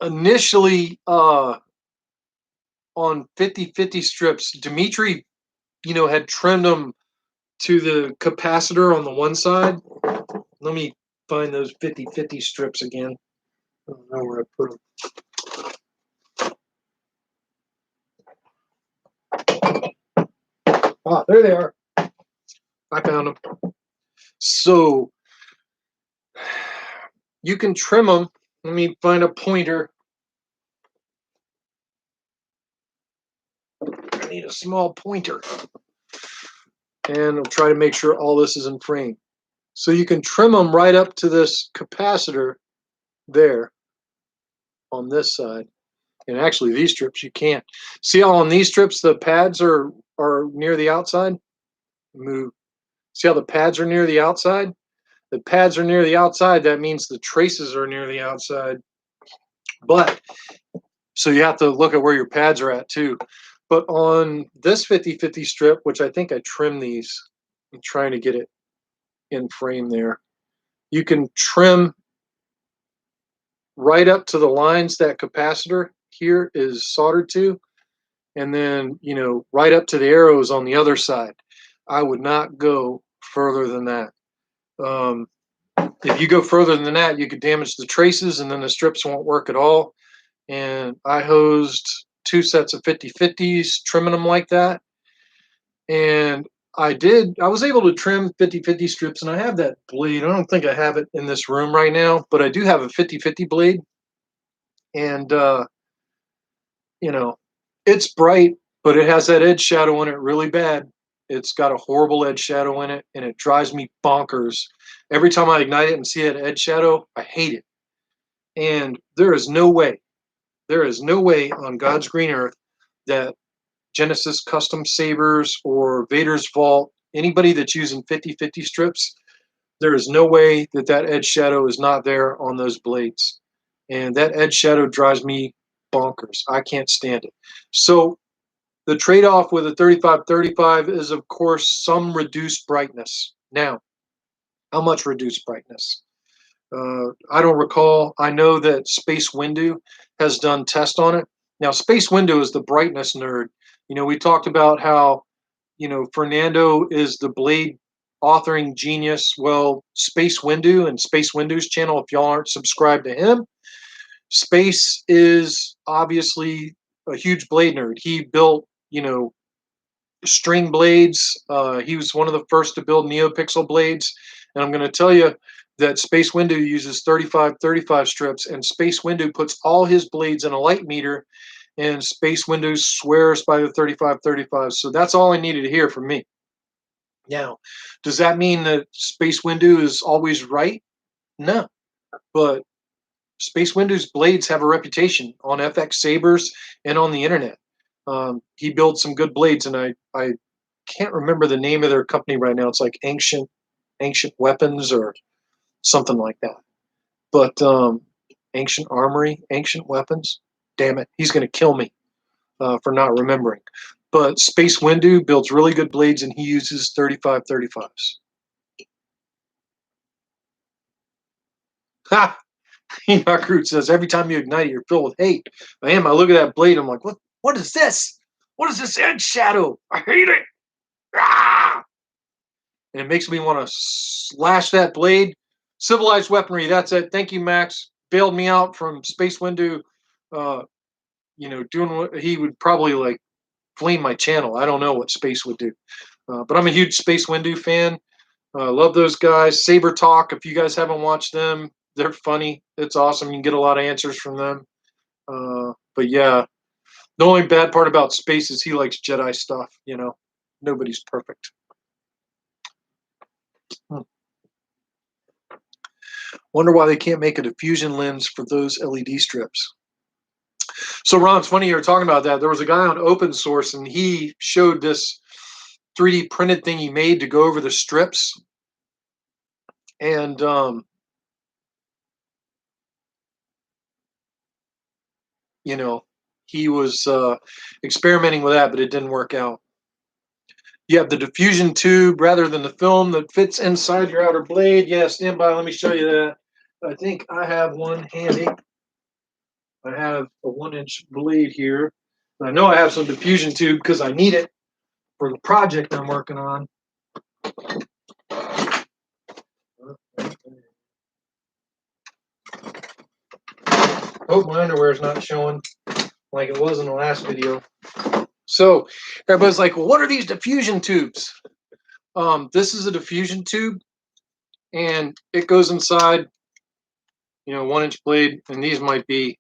initially on 50/50 strips, Dimitri, you know, had trimmed them to the capacitor on the one side. Let me find those 50/50 strips again. I don't know where I put them. Ah, there they are. I found them. So you can trim them. Let me find a pointer. I need a small pointer. And I'll try to make sure all this is in frame. So you can trim them right up to this capacitor there on this side. And actually these strips you can't. See how on these strips the pads are near the outside? Move. See how the pads are near the outside? The pads are near the outside. That means the traces are near the outside. But so you have to look at where your pads are at too. But on this 50/50 strip, which I think I trimmed these, I'm trying to get it in frame there. You can trim right up to the lines that capacitor here is soldered to, and then, you know, right up to the arrows on the other side. I would not go further than that. If you go further than that, you could damage the traces, and then the strips won't work at all. And I hosed 2 sets of 50/50s, trimming them like that. And I was able to trim 50/50 strips, and I have that blade. I don't think I have it in this room right now, but I do have a 50/50 blade. And, you know, it's bright, but it has that edge shadow in it really bad. It's got a horrible edge shadow in it, and it drives me bonkers. Every time I ignite it and see that edge shadow, I hate it. And there is no way There is no way on God's green earth that Genesis custom sabers or Vader's Vault, anybody that's using 50/50 strips, there is no way that that edge shadow is not there on those blades. And that edge shadow drives me bonkers. I can't stand it. So the trade-off with a 35/35 is, of course, some reduced brightness. Now, how much reduced brightness? I don't recall. I know that Space Window has done tests on it. Now, Space Window is the brightness nerd. You know, we talked about how, you know, Fernando is the blade authoring genius. Well, Space Window and Space Window's channel, if y'all aren't subscribed to him, Space is obviously a huge blade nerd. He built, you know, string blades. He was one of the first to build NeoPixel blades. And I'm going to tell you that Space Window uses 35/35 strips, and Space Window puts all his blades in a light meter, and Space Window swears by the 35/35. So that's all I needed to hear from me. Now, does that mean that Space Window is always right? No. But Space Window's blades have a reputation on FX Sabers and on the internet. He builds some good blades, and I can't remember the name of their company right now. It's like Ancient Weapons or something like that. But Ancient Armory, Ancient Weapons. Damn it, he's going to kill me for not remembering. But Space Window builds really good blades, and he uses 35/35s. Ha! Enoch Root says, every time you ignite it, you're filled with hate. I am. I look at that blade. I'm like, what is this? What is this edge shadow? I hate it. Ah! And it makes me want to slash that blade. Civilized weaponry. That's it. Thank you, Max. Bailed me out from Space Window. You know, doing what he would probably like flame my channel. I don't know what Space would do. But I'm a huge Space Window fan. Love those guys. Saber Talk. If you guys haven't watched them, they're funny. It's awesome. You can get a lot of answers from them. But yeah, the only bad part about Space is he likes Jedi stuff. You know, nobody's perfect. Wonder why they can't make a diffusion lens for those LED strips. So Ron, it's funny you were talking about that. There was a guy on open source, and he showed this 3D printed thing he made to go over the strips. And you know, he was experimenting with that, but it didn't work out. You have the diffusion tube rather than the film that fits inside your outer blade. Yeah, stand by. Let me show you that. I think I have one handy. I have a 1-inch blade here. I know I have some diffusion tube because I need it for the project I'm working on. Hope my underwear is not showing like it was in the last video. So everybody's like, well, what are these diffusion tubes? This is a diffusion tube, and it goes inside, you know, 1-inch blade, and these might be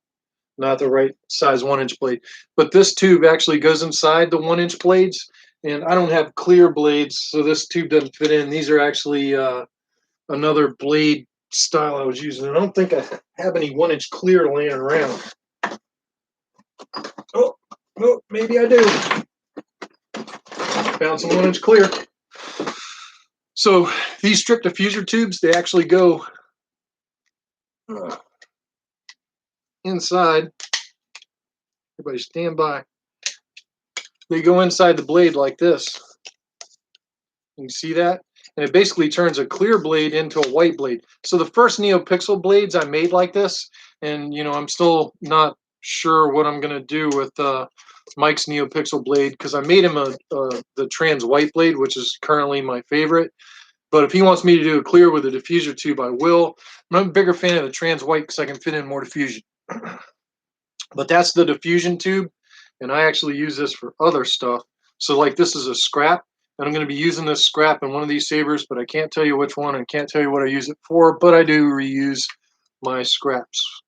not the right size 1-inch blade, but this tube actually goes inside the 1-inch blades, and I don't have clear blades, so this tube doesn't fit in. These are actually another blade style I was using. I don't think I have any 1-inch clear laying around. Oh, maybe I do. Found some 1-inch clear. So these strip diffuser tubes, they actually go inside. Everybody stand by. They go inside the blade like this. You see that? And it basically turns a clear blade into a white blade. So the first NeoPixel blades I made like this, and you know, I'm still not sure what I'm gonna do with Mike's NeoPixel blade, because I made him the trans white blade, which is currently my favorite. But if he wants me to do a clear with a diffuser tube, I will. I'm a bigger fan of the trans white because I can fit in more diffusion. But that's the diffusion tube, and I actually use this for other stuff. So like this is a scrap, and I'm going to be using this scrap in one of these sabers, but I can't tell you which one and can't tell you what I use it for, but I do reuse my scraps.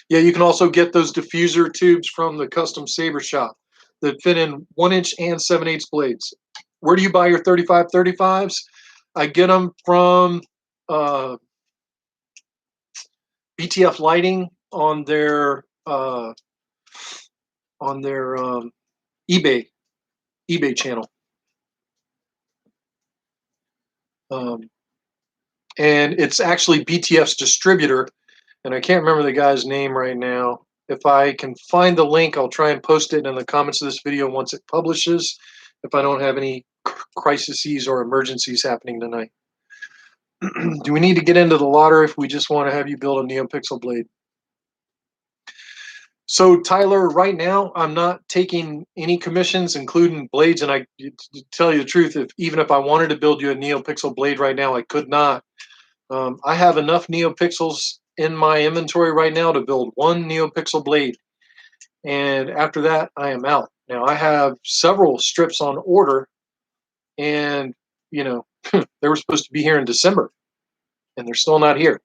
Yeah, you can also get those diffuser tubes from the custom saber shop that fit in 1-inch and 7/8 blades. Where do you buy your 35/35s? I get them from BTF lighting on their eBay channel, and it's actually BTF's distributor, and I can't remember the guy's name right now. If I can find the link, I'll try and post it in the comments of this video once it publishes, if I don't have any crises or emergencies happening tonight. Do we need to get into the lottery if we just want to have you build a NeoPixel blade? So Tyler, right now I'm not taking any commissions, including blades. And to tell you the truth, even if I wanted to build you a NeoPixel blade right now, I could not. I have enough NeoPixels in my inventory right now to build one NeoPixel blade, and after that, I am out. Now I have several strips on order, and you know they were supposed to be here in December, and they're still not here.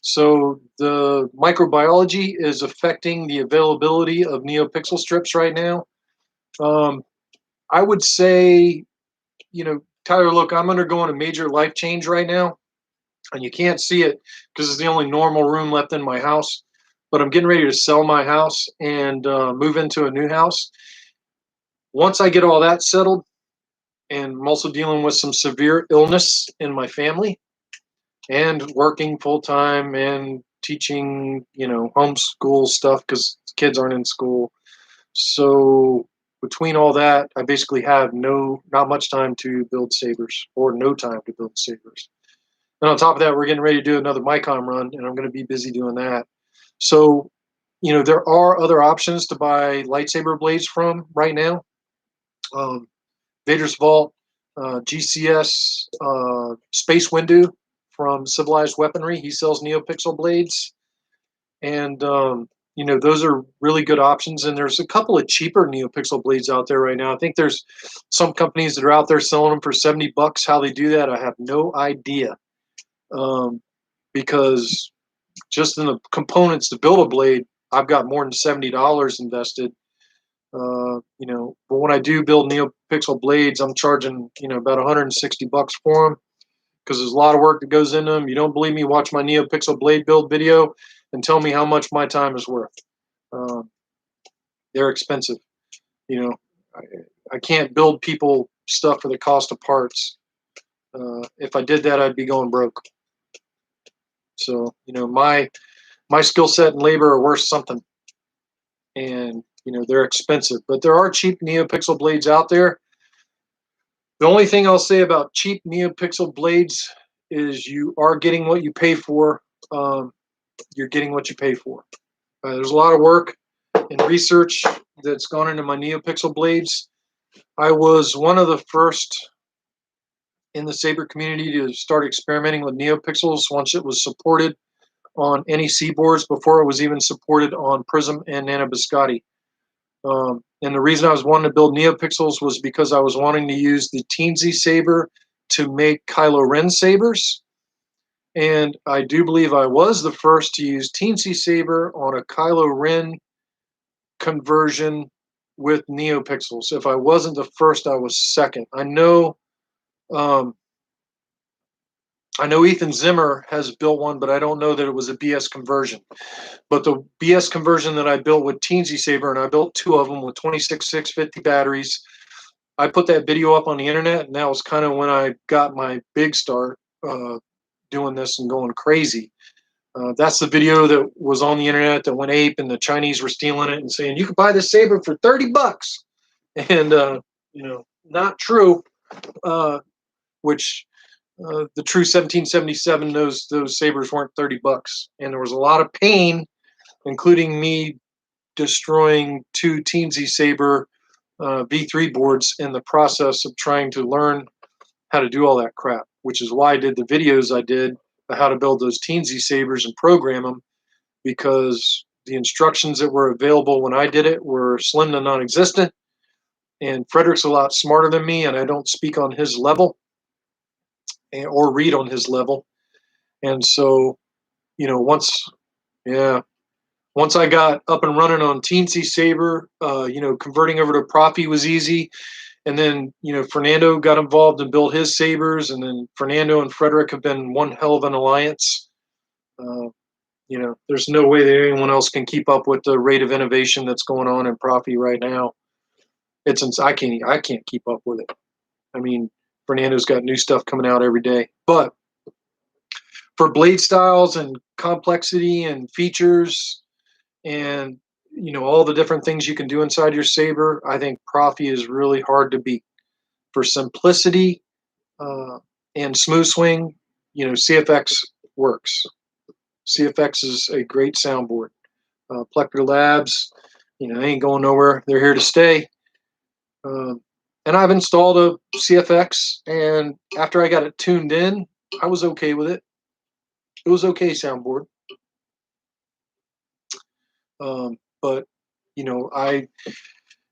So the microbiology is affecting the availability of NeoPixel strips right now. I would say, Tyler, look, I'm undergoing a major life change right now, and you can't see it because it's the only normal room left in my house. But I'm getting ready to sell my house and move into a new house. Once I get all that settled, and I'm also dealing with some severe illness in my family, and working full time and teaching, homeschool stuff because kids aren't in school. So between all that, I basically have not much time to build sabers, or no time to build sabers. And on top of that, we're getting ready to do another Micom run, and I'm going to be busy doing that. So, there are other options to buy lightsaber blades from right now. Vader's Vault, GCS, Space Windu from Civilized Weaponry. He sells NeoPixel blades, and those are really good options. And there's a couple of cheaper NeoPixel blades out there right now. I think there's some companies that are out there selling them for $70. How they do that, I have no idea, because just in the components to build a blade, I've got more than $70 invested. But when I do build NeoPixel blades, I'm charging, about $160 for them, because there's a lot of work that goes into them. You don't believe me? Watch my NeoPixel blade build video and tell me how much my time is worth. They're expensive. I can't build people stuff for the cost of parts. If I did that, I'd be going broke. So, my skill set and labor are worth something, and they're expensive, but there are cheap NeoPixel blades out there. The only thing I'll say about cheap NeoPixel blades is you are getting what you pay for. You're getting what you pay for. There's a lot of work and research that's gone into my NeoPixel blades. I was one of the first in the saber community to start experimenting with NeoPixels once it was supported on NEC boards, before it was even supported on Prism and Nano Biscotti. And the reason I was wanting to build NeoPixels was because I was wanting to use the Teensy saber to make Kylo Ren sabers. And I do believe I was the first to use Teensy saber on a Kylo Ren conversion with NeoPixels. If I wasn't the first, I was second. I know Ethan Zimmer has built one, but I don't know that it was a BS conversion. But the BS conversion that I built with Teensy Saber, and I built two of them with 26-650 batteries, I put that video up on the internet, and that was kind of when I got my big start doing this and going crazy. That's the video that was on the internet that went ape, and the Chinese were stealing it and saying, you could buy this saber for $30. And, not true, which... the true 1777, those sabers weren't $30, and there was a lot of pain, including me destroying two Teensy Saber V3 boards in the process of trying to learn how to do all that crap, which is why I did the videos I did on how to build those Teensy Sabers and program them, because the instructions that were available when I did it were slim to non-existent, and Frederick's a lot smarter than me, and I don't speak on his level or read on his level. And so, once I got up and running on Teensy Saber, converting over to Profi was easy. And then, Fernando got involved and built his sabers. And then Fernando and Frederick have been one hell of an alliance. You know, there's no way that anyone else can keep up with the rate of innovation that's going on in Profi right now. I can't keep up with it. I mean, Fernando's got new stuff coming out every day. But for blade styles and complexity and features and all the different things you can do inside your saber, I think Profi is really hard to beat. For simplicity and smooth swing, CFX works. CFX is a great soundboard. Plector Labs, they ain't going nowhere. They're here to stay. And I've installed a CFX, and after I got it tuned in, I was okay with it. It was okay soundboard. But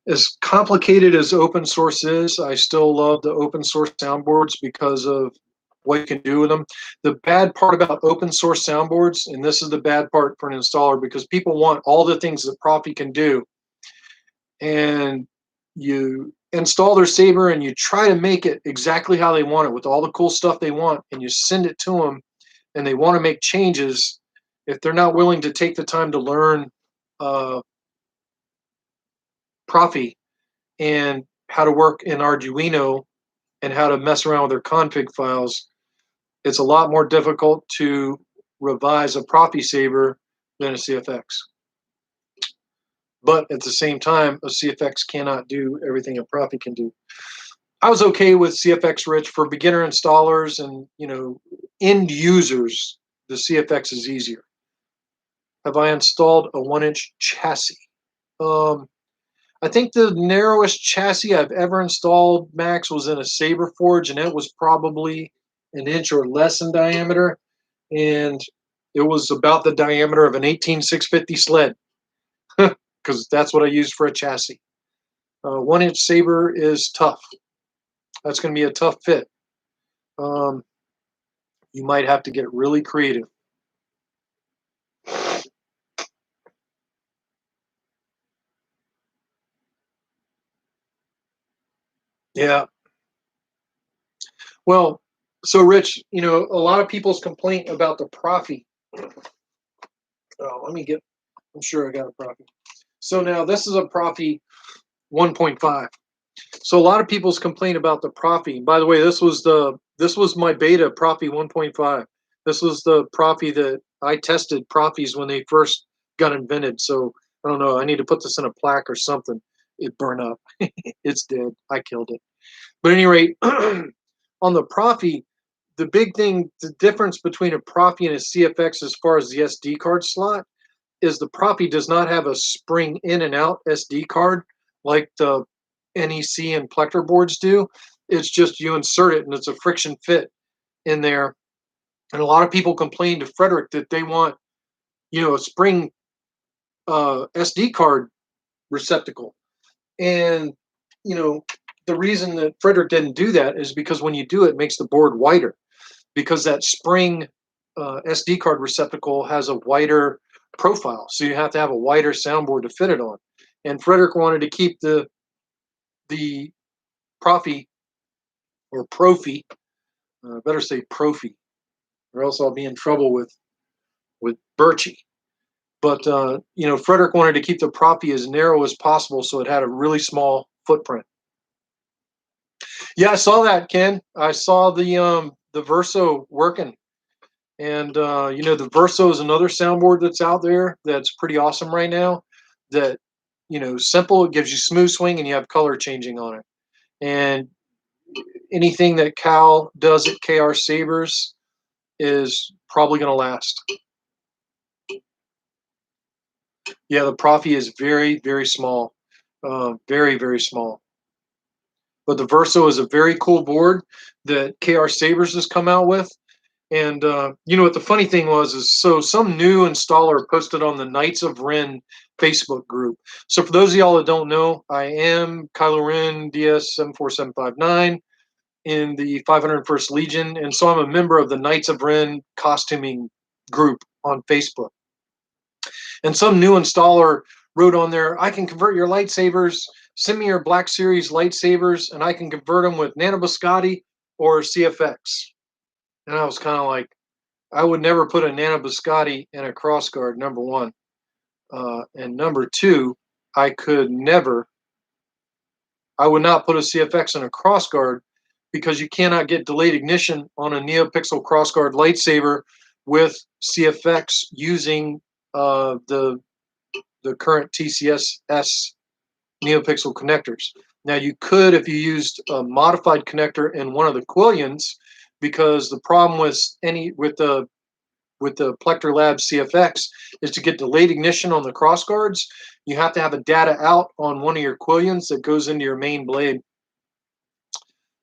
as complicated as open source is, I still love the open source soundboards because of what you can do with them. The bad part about open source soundboards, and this is the bad part for an installer, because people want all the things that Profi can do, and you install their saber and you try to make it exactly how they want it with all the cool stuff they want, and you send it to them and they want to make changes. If they're not willing to take the time to learn Profi and how to work in Arduino and how to mess around with their config files, it's a lot more difficult to revise a Profi saber than a CFX. But at the same time, a CFX cannot do everything a Profi can do. I was okay with CFX Rich for beginner installers and end users. The CFX is easier. Have I installed a 1-inch chassis? I think the narrowest chassis I've ever installed, Max, was in a Saber Forge, and it was probably an inch or less in diameter, and it was about the diameter of an 18650 sled, because that's what I used for a chassis. 1-inch Saber is tough. That's going to be a tough fit. You might have to get really creative. Yeah. Well, so Rich, a lot of people's complaint about the Profi. Oh, I'm sure I got a Profi. So now this is a Profi 1.5. So a lot of people's complaint about the Profi. By the way, this was my beta Profi 1.5. This was the Profi that I tested Profis when they first got invented. So I don't know. I need to put this in a plaque or something. It burned up. It's dead. I killed it. But at any rate, on the Profi, the big thing, the difference between a Profi and a CFX as far as the SD card slot is the Profi does not have a spring in and out SD card like the NEC and Plector boards do. It's just you insert it and it's a friction fit in there. And a lot of people complain to Frederick that they want, a spring SD card receptacle. And, the reason that Frederick didn't do that is because when you do it, it makes the board wider, because that spring SD card receptacle has a wider profile. So you have to have a wider soundboard to fit it on. And Frederick wanted to keep the Profi or Profi, better say Profi, or else I'll be in trouble with Birchie. But Frederick wanted to keep the Profi as narrow as possible, so it had a really small footprint. Yeah, I saw that, Ken. I saw the Verso working, and the Verso is another soundboard that's out there that's pretty awesome right now. That simple, it gives you smooth swing, and you have color changing on it. And anything that Cal does at KR Sabers is probably going to last. Yeah, the Profi is very, very small, very, very small. But the Verso is a very cool board that KR Sabers has come out with. And what the funny thing was is, so some new installer posted on the Knights of Ren Facebook group. So for those of y'all that don't know, I am Kylo Ren DS 74759 in the 501st Legion, and so I'm a member of the Knights of Ren costuming group on Facebook. And some new installer wrote on there, I can convert your lightsabers, send me your Black Series lightsabers, and I can convert them with Nano Biscotti or CFX. And I was kind of like, I would never put a nano biscotti in a crossguard, number one. And number two, I would not put a CFX in a crossguard because you cannot get delayed ignition on a NeoPixel crossguard lightsaber with CFX using the current TCS-S NeoPixel connectors. Now you could if you used a modified connector in one of the Quillions, because the problem with the Plector Labs CFX is to get delayed ignition on the crossguards, you have to have a data out on one of your Quillions that goes into your main blade.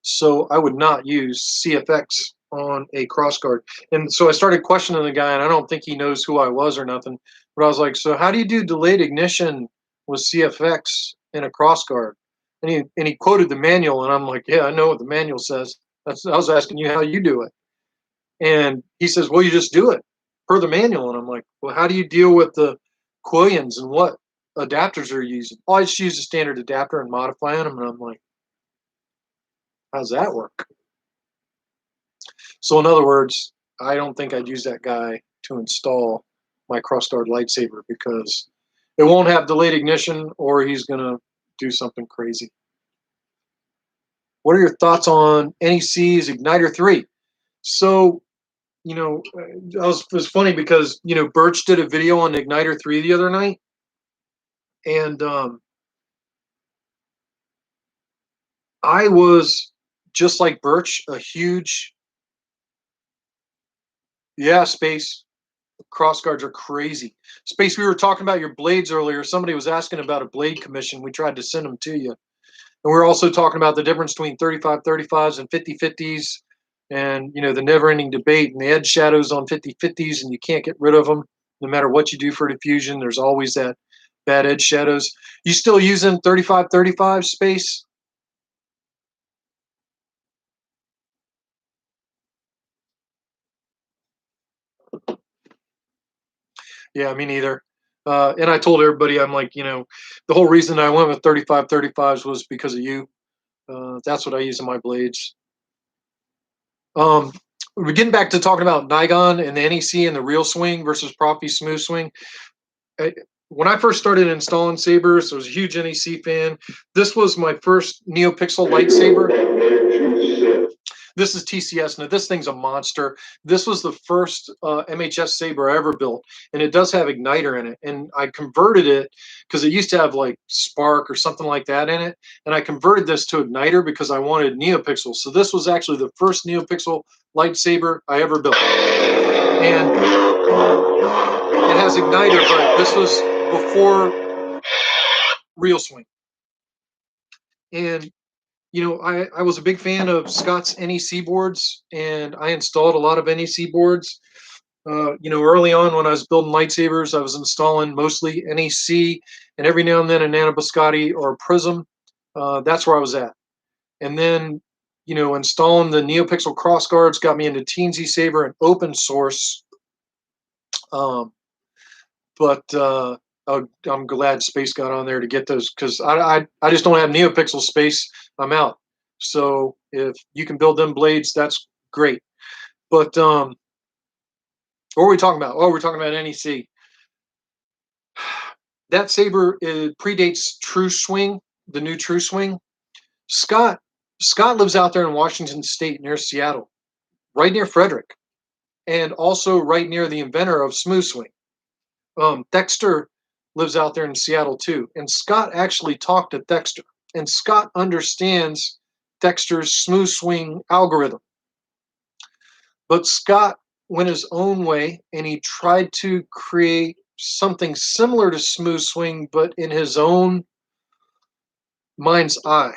So I would not use CFX on a crossguard. And so I started questioning the guy, and I don't think he knows who I was or nothing. But I was like, so how do you do delayed ignition with CFX in a crossguard? And he quoted the manual, and I'm like, yeah, I know what the manual says. I was asking you how you do it. And he says, well, you just do it per the manual. And I'm like, well, how do you deal with the Quillions and what adapters are you using? Oh, I just use a standard adapter and modify them. And I'm like, how's that work? So in other words, I don't think I'd use that guy to install my crossguard lightsaber because it won't have delayed ignition, or he's going to do something crazy. What are your thoughts on NEC's Igniter 3? So, you know, it was funny because, you know, Birch did a video on Igniter 3 the other night. And I was just like Birch, a huge, Space. Crossguards are crazy. Space, we were talking about your blades earlier. Somebody was asking about a blade commission. We tried to send them to you. And we're also talking about the difference between 35-35s and 50-50s, and, you know, the never-ending debate and the edge shadows on 50-50s, and you can't get rid of them no matter what you do for diffusion. There's always that bad edge shadows. You still using 35-35 Space? Yeah, me neither. And I told everybody, I'm like, you know, the whole reason I went with 35-35s was because of you. That's what I use in my blades. We're getting back to talking about Nigon and the NEC and the real swing versus Profi smooth swing. When I first started installing sabers, I was a huge NEC fan. This was my first NeoPixel lightsaber. This is TCS. Now, this thing's a monster. This was the first MHS saber I ever built, and it does have igniter in it. And I converted it because it used to have like spark or something like that in it. And I converted this to igniter because I wanted NeoPixel. So this was actually the first NeoPixel lightsaber I ever built. And it has igniter, but this was before real swing. And you know, I was a big fan of Scott's NEC boards, and I installed a lot of NEC boards. You know, early on when I was building lightsabers, I was installing mostly NEC, and every now and then a Nano Biscotti or a Prism. That's where I was at. And then, you know, installing the NeoPixel crossguards got me into Teensy Saber and open source. I'm glad Space got on there to get those, because I just don't have NeoPixel Space. I'm out. So if you can build them blades, that's great. But what are we talking about? Oh, we're talking about NEC. That saber predates True Swing, the new True Swing. Scott lives out there in Washington State near Seattle, right near Frederick, and also right near the inventor of Smooth Swing. Dexter lives out there in Seattle too, and Scott actually talked to Dexter, and Scott understands Dexter's smooth swing algorithm. But Scott went his own way, and he tried to create something similar to smooth swing, but in his own mind's eye.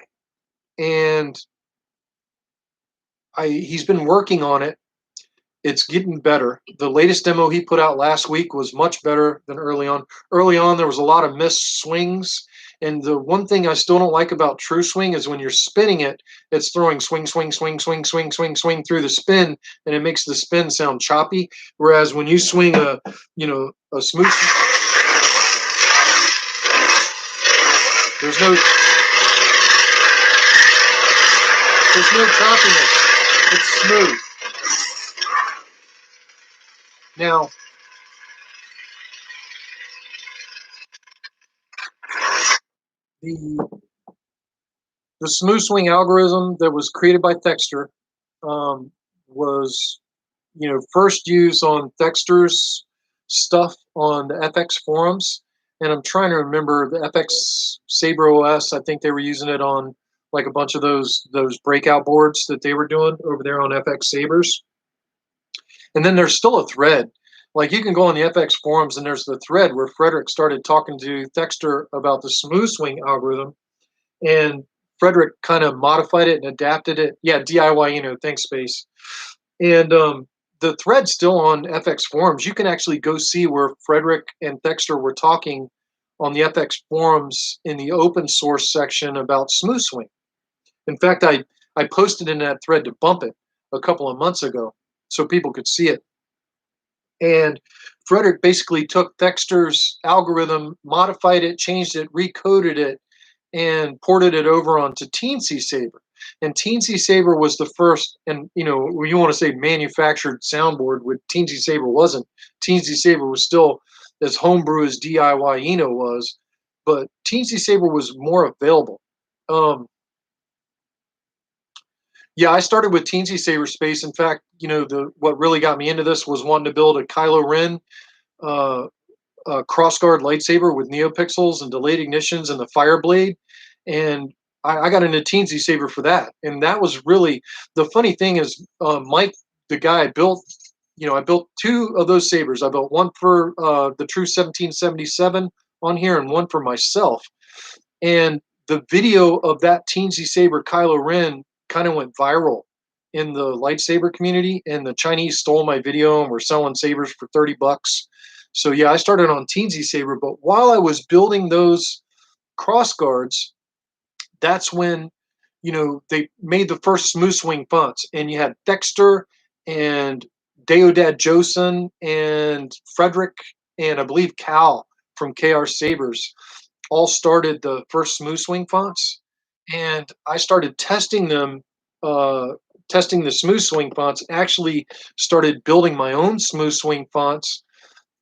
And he's been working on it. It's getting better. The latest demo he put out last week was much better than early on. Early on, there was a lot of missed swings. And the one thing I still don't like about True Swing is when you're spinning it, it's throwing swing, swing, swing, swing, swing, swing, swing through the spin, and it makes the spin sound choppy. Whereas when you swing a smooth, there's no choppiness. It's smooth. Now, the smooth swing algorithm that was created by Thexter was, first used on Thexter's stuff on the FX forums. And I'm trying to remember the FX Saber OS. I think they were using it on like a bunch of those breakout boards that they were doing over there on FX Sabers. And then there's still a thread. Like you can go on the FX forums and there's the thread where Frederick started talking to Thexter about the smooth swing algorithm, and Frederick kind of modified it and adapted it. Yeah, DIY, thanks, Space. And the thread's still on FX forums. You can actually go see where Frederick and Thexter were talking on the FX forums in the open source section about smooth swing. In fact, I posted in that thread to bump it a couple of months ago so people could see it. And Frederick basically took Thexter's algorithm, modified it, changed it, recoded it, and ported it over onto Teensy Saber. And Teensy Saber was the first, and you want to say manufactured soundboard, with Teensy Saber wasn't. Teensy Saber was still as homebrew as DIY was, but Teensy Saber was more available. Yeah, I started with Teensy Saber Space. In fact, what really got me into this was wanting to build a Kylo Ren uh, crossguard lightsaber with neopixels and delayed ignitions and the fire blade. And I got into Teensy Saber for that. And that was really the funny thing is Mike, the guy I built, I built two of those sabers. I built one for the True 1777 on here and one for myself. And the video of that Teensy Saber Kylo Ren kind of went viral in the lightsaber community, and the Chinese stole my video and were selling sabers for $30. So yeah, I started on Teensy Saber, but while I was building those cross guards, that's when they made the first smooth swing fonts, and you had Dexter and Deodad Josen and Frederick and I believe Cal from KR Sabers all started the first smooth swing fonts, and I started testing them, testing the smooth swing fonts. Actually, started building my own smooth swing fonts,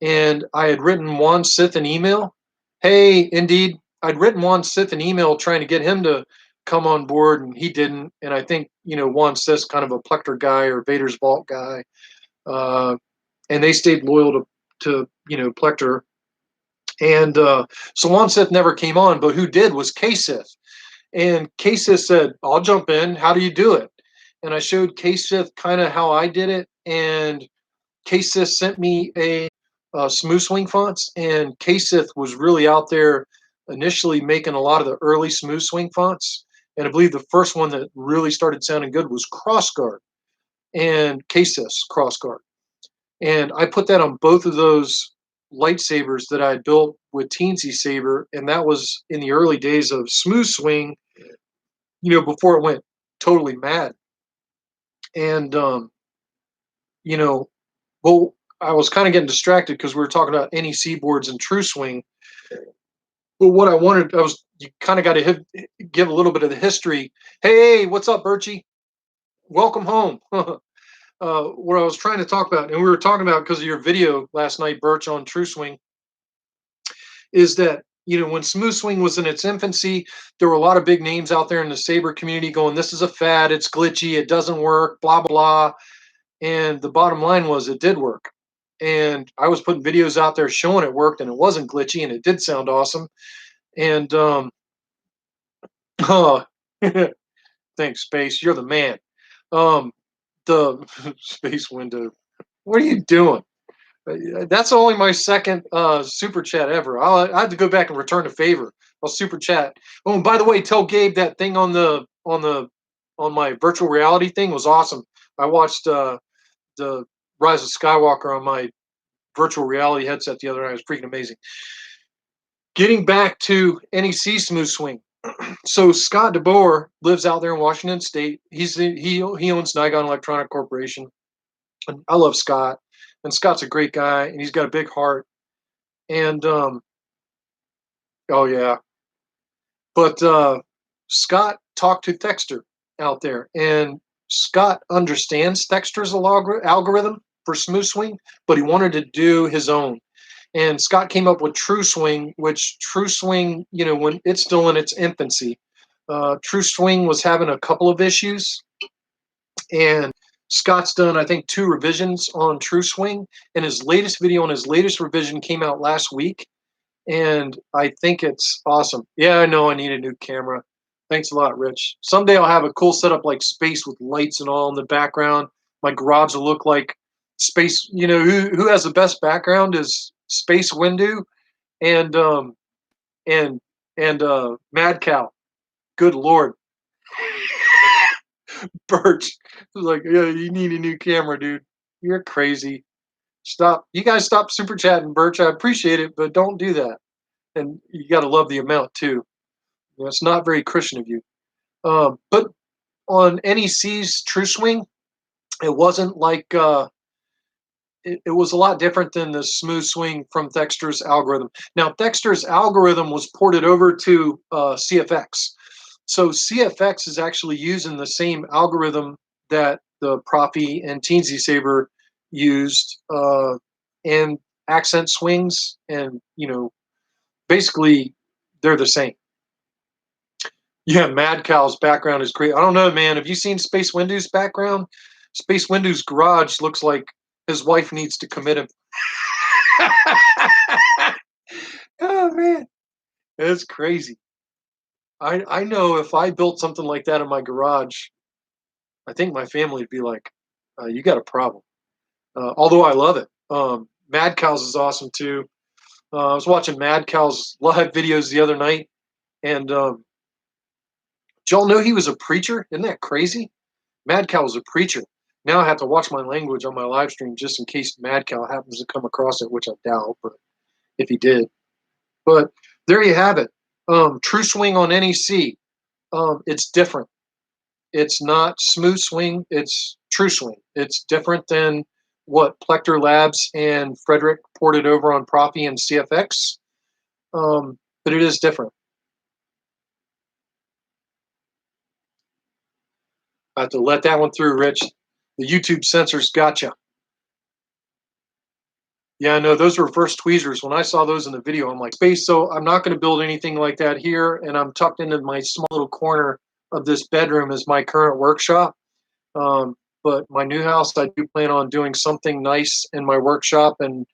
and I had written Juan Sith an email. Hey, indeed, I'd written Juan Sith an email trying to get him to come on board, and he didn't. And I think Juan Sith's kind of a Plector guy or Vader's Vault guy, and they stayed loyal to Plector. And so Juan Sith never came on, but who did was K-Sith. And K-Sith said, I'll jump in. How do you do it? And I showed K-Sith kind of how I did it. And K-Sith sent me a smooth swing fonts. And K-Sith was really out there initially making a lot of the early smooth swing fonts. And I believe the first one that really started sounding good was Crossguard and K-Sith's Crossguard. And I put that on both of those lightsabers that I built with Teensy Saber, and that was in the early days of smooth swing, before it went totally mad. And well, I was kind of getting distracted because we were talking about NEC boards and True Swing. But what I wanted, you kind of got to give a little bit of the history. Hey, what's up, Birchie? Welcome home. What I was trying to talk about, and we were talking about because of your video last night, Birch, on True Swing, is that when smooth swing was in its infancy, there were a lot of big names out there in the saber community going, this is a fad, it's glitchy, it doesn't work, blah blah blah. And the bottom line was it did work, and I was putting videos out there showing it worked, and it wasn't glitchy, and it did sound awesome. And oh, thanks, Space, you're the man. The Space Window, what are you doing? That's only my second super chat ever. I have to go back and return a favor. I'll super chat. Oh, and by the way, tell Gabe that thing on my virtual reality thing was awesome. I watched the Rise of Skywalker on my virtual reality headset the other night. It was freaking amazing. Getting back to NEC Smooth Swing. So Scott DeBoer lives out there in Washington State. He owns Nigon Electronic Corporation. And I love Scott. And Scott's a great guy, and he's got a big heart. And oh yeah, but Scott talked to Thexter out there, and Scott understands Thexter's algorithm. for Smooth Swing, but he wanted to do his own. And Scott came up with True Swing, which True Swing, when it's still in its infancy, True Swing was having a couple of issues, and Scott's done, I think, 2 revisions on True Swing, and his latest video and his latest revision came out last week, and I think it's awesome. Yeah, I know I need a new camera. Thanks a lot, Rich. Someday I'll have a cool setup like space with lights and all in the background. My garage will look like space. Who has the best background is Space Windu and and Mad Cow. Good Lord. Birch was like, yeah, you need a new camera, dude. You're crazy. Stop. You guys stop super chatting, Birch. I appreciate it, but don't do that. And you got to love the amount too. It's not very Christian of you. But on NEC's True Swing, it wasn't like it was a lot different than the Smooth Swing from Thexter's algorithm. Now, Thexter's algorithm was ported over to CFX. So CFX is actually using the same algorithm that the Profi and Teensy Saber used, and accent swings, and basically they're the same. Yeah, Mad Cow's background is great. I don't know, man. Have you seen Space Windu's background? Space Windu's garage looks like his wife needs to commit him. Oh man, it's crazy. I know if I built something like that in my garage, I think my family would be like, "You got a problem." Although I love it. Mad Cows is awesome too. I was watching Mad Cow's live videos the other night, and did y'all know he was a preacher? Isn't that crazy? Mad Cow was a preacher. Now I have to watch my language on my live stream just in case Mad Cow happens to come across it, which I doubt, but if he did. But there you have it. True Swing on NEC. It's different. It's not Smooth Swing. It's True Swing. It's different than what Plector Labs and Frederick ported over on Profi and CFX, but it is different. I have to let that one through, Rich. The YouTube censors gotcha. Yeah, no, those reverse tweezers. When I saw those in the video, I'm like, space. So I'm not going to build anything like that here, and I'm tucked into my small little corner of this bedroom as my current workshop. But my new house, I do plan on doing something nice in my workshop, and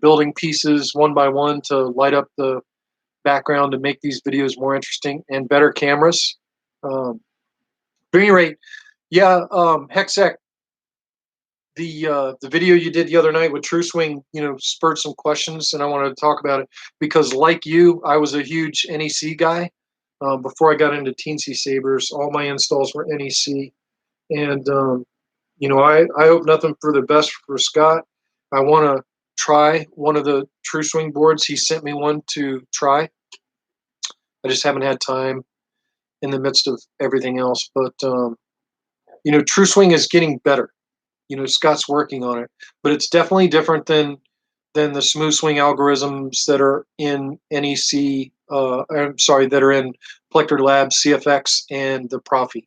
building pieces one by one to light up the background to make these videos more interesting, and better cameras. At any rate, yeah, Hexec, the video you did the other night with True Swing, spurred some questions, and I wanted to talk about it because, like you, I was a huge NEC guy. Before I got into Teensy Sabers, all my installs were NEC, and I hope nothing for the best for Scott. I want to try one of the True Swing boards. He sent me one to try. I just haven't had time in the midst of everything else. But True Swing is getting better. Scott's working on it, but it's definitely different than the Smooth Swing algorithms that are in NEC. I'm sorry, that are in Plector Labs, CFX, and the Profi.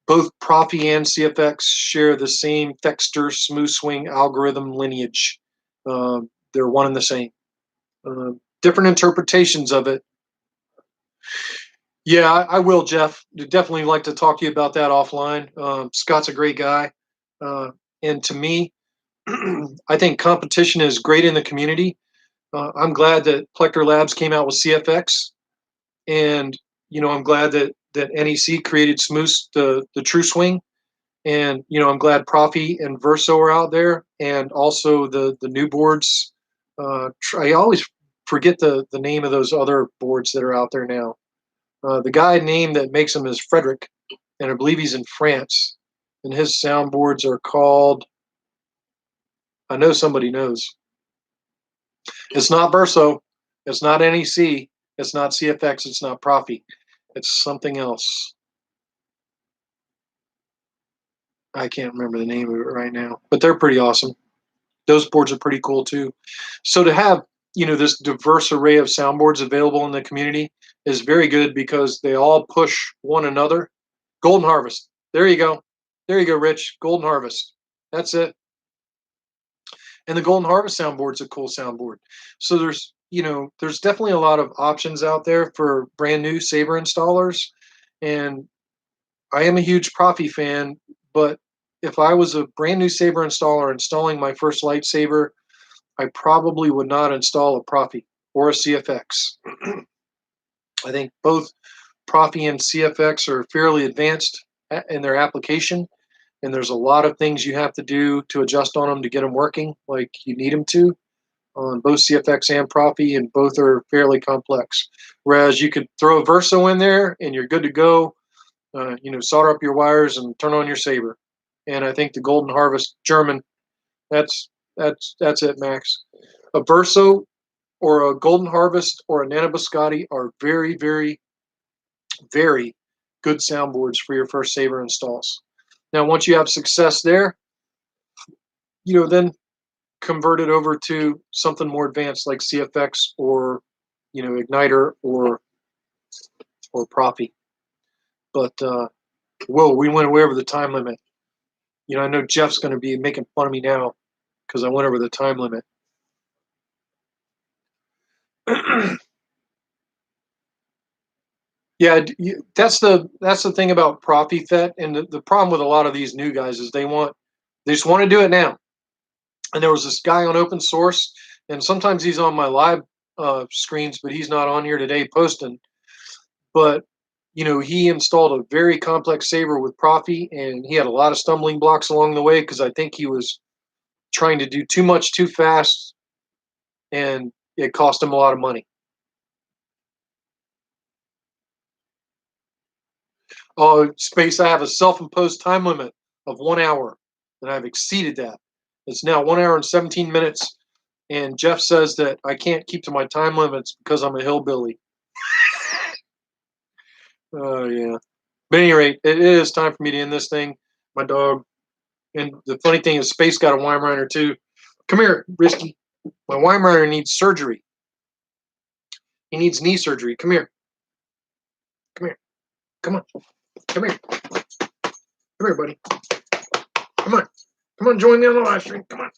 Both Profi and CFX share the same Thexter Smooth Swing algorithm lineage. They're one and the same. Different interpretations of it. Yeah, I will, Jeff. I'd definitely like to talk to you about that offline. Scott's a great guy. And to me, I think competition is great in the community. I'm glad that Plector Labs came out with CFX. And, I'm glad that NEC created Smooth, the True Swing. And, I'm glad Profi and Verso are out there. And also the new boards. I always forget the name of those other boards that are out there now. The guy name that makes them is Frederick, and I believe he's in France. And his soundboards are called, I know somebody knows. It's not Verso. It's not NEC. It's not CFX. It's not Profi. It's something else. I can't remember the name of it right now, but they're pretty awesome. Those boards are pretty cool too. So to have, this diverse array of soundboards available in the community is very good because they all push one another. Golden Harvest. There you go. There you go, Rich. Golden Harvest. That's it. And the Golden Harvest soundboard's a cool soundboard. So there's, there's definitely a lot of options out there for brand new Saber installers. And I am a huge Profi fan, but if I was a brand new Saber installer installing my first lightsaber, I probably would not install a Profi or a CFX. I think both Profi and CFX are fairly advanced in their application, and there's a lot of things you have to do to adjust on them to get them working like you need them to on both CFX and Profi, and both are fairly complex. Whereas you could throw a Verso in there and you're good to go. Solder up your wires and turn on your Saber. And I think the Golden Harvest German, that's it, Max. A Verso or a Golden Harvest or a Nano Biscotti are very, very, very good soundboards for your first Saber installs. Now, once you have success there, then convert it over to something more advanced like CFX or, Igniter or Profi. But, whoa, we went way over the time limit. I know Jeff's going to be making fun of me now because I went over the time limit. Yeah, that's the thing about Profi Fet, and the problem with a lot of these new guys is they just want to do it now. And there was this guy on open source, and sometimes he's on my live screens, but he's not on here today posting. But he installed a very complex Saber with Profi, and he had a lot of stumbling blocks along the way because I think he was trying to do too much too fast, and it cost him a lot of money. Oh, Space, I have a self-imposed time limit of 1 hour, and I've exceeded that. It's now 1 hour and 17 minutes, and Jeff says that I can't keep to my time limits because I'm a hillbilly. Oh, yeah. But at any rate, it is time for me to end this thing. My dog. And the funny thing is, Space got a Weimaraner too. Come here, Risky. My Weimaraner needs surgery. He needs knee surgery. Come here. Come here. Come on. Come here. Come here, buddy. Come on. Come on, join me on the live stream. Come on.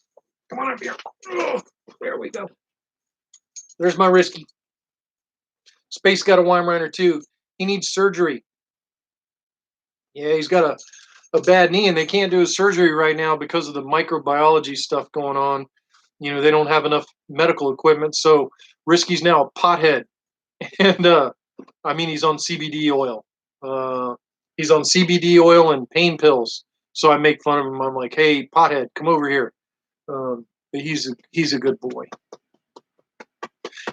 Come on up here. Oh, there we go. There's my Risky. Space got a Weimaraner too. He needs surgery. Yeah, he's got a bad knee, and they can't do his surgery right now because of the microbiology stuff going on. They don't have enough medical equipment, so Risky's now a pothead. And he's on CBD oil. He's on CBD oil and pain pills. So I make fun of him. I'm like, hey, pothead, come over here. But he's a good boy.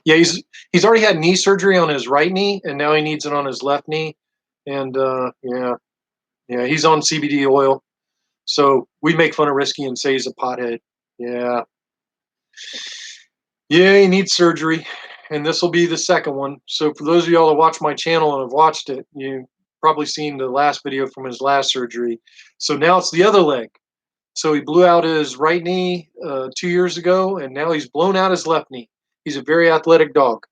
Yeah, he's already had knee surgery on his right knee, and now he needs it on his left knee. And yeah, he's on CBD oil. So we make fun of Risky and say he's a pothead. Yeah. Yeah, he needs surgery. And this will be the second one. So for those of y'all that watch my channel and have watched it, you've probably seen the last video from his last surgery. So now it's the other leg. So he blew out his right knee 2 years ago, and now he's blown out his left knee. He's a very athletic dog.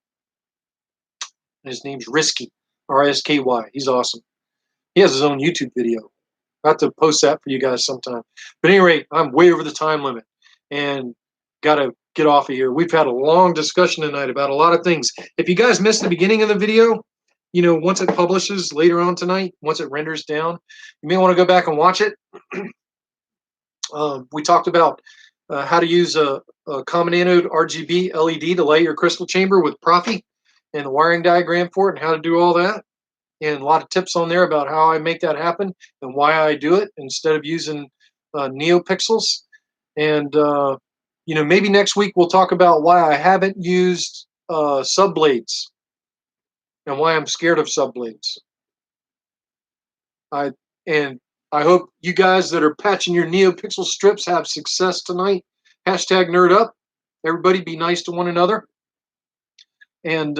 His name's Risky, R-S-K-Y. He's awesome. He has his own YouTube video. I have to post that for you guys sometime. But at any rate, I'm way over the time limit and got to get off of here. We've had a long discussion tonight about a lot of things. If you guys missed the beginning of the video, once it publishes later on tonight, once it renders down, you may want to go back and watch it. We talked about how to use a common anode RGB LED to light your crystal chamber with Profi and the wiring diagram for it and how to do all that. And a lot of tips on there about how I make that happen and why I do it instead of using NeoPixels. And, maybe next week we'll talk about why I haven't used subblades and why I'm scared of subblades. I hope you guys that are patching your NeoPixel strips have success tonight. Hashtag nerd up. Everybody be nice to one another. And,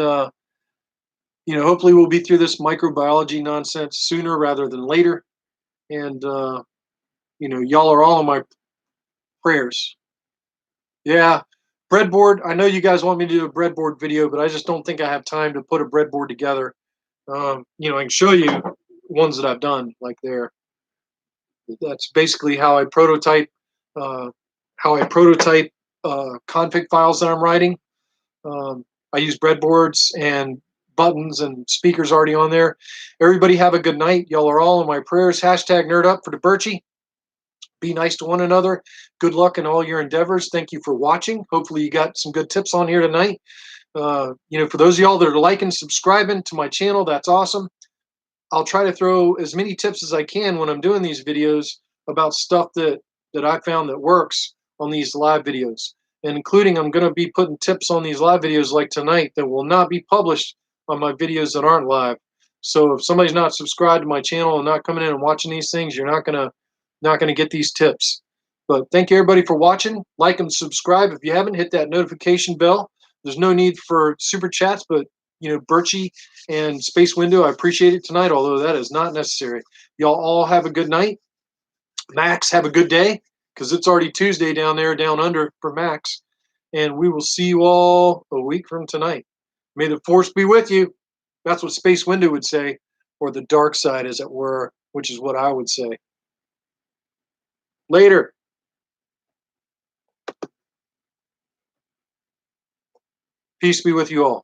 hopefully we'll be through this microbiology nonsense sooner rather than later. And, y'all are all in my prayers. Yeah, breadboard. I know you guys want me to do a breadboard video, but I just don't think I have time to put a breadboard together. I can show you ones that I've done like there. That's basically how I prototype how I prototype config files that I'm writing. I use breadboards and buttons and speakers already on there. Everybody have a good night. Y'all are all in my prayers. Hashtag nerd up for the Birchie. Be nice to one another. Good luck in all your endeavors. Thank you for watching. Hopefully you got some good tips on here tonight. For those of y'all that are liking, subscribing to my channel, that's awesome. I'll try to throw as many tips as I can when I'm doing these videos about stuff that I found that works on these live videos. And including, I'm going to be putting tips on these live videos like tonight that will not be published on my videos that aren't live. So if somebody's not subscribed to my channel and not coming in and watching these things, you're not gonna get these tips. But thank you everybody for watching. Like and subscribe. If you haven't, hit that notification bell. There's no need for super chats, but Birchie and Space Window, I appreciate it tonight, although that is not necessary. Y'all all have a good night. Max, have a good day, because it's already Tuesday down there, down under for Max. And we will see you all a week from tonight. May the force be with you. That's what Space Window would say, or the dark side, as it were, which is what I would say. Later. Peace be with you all.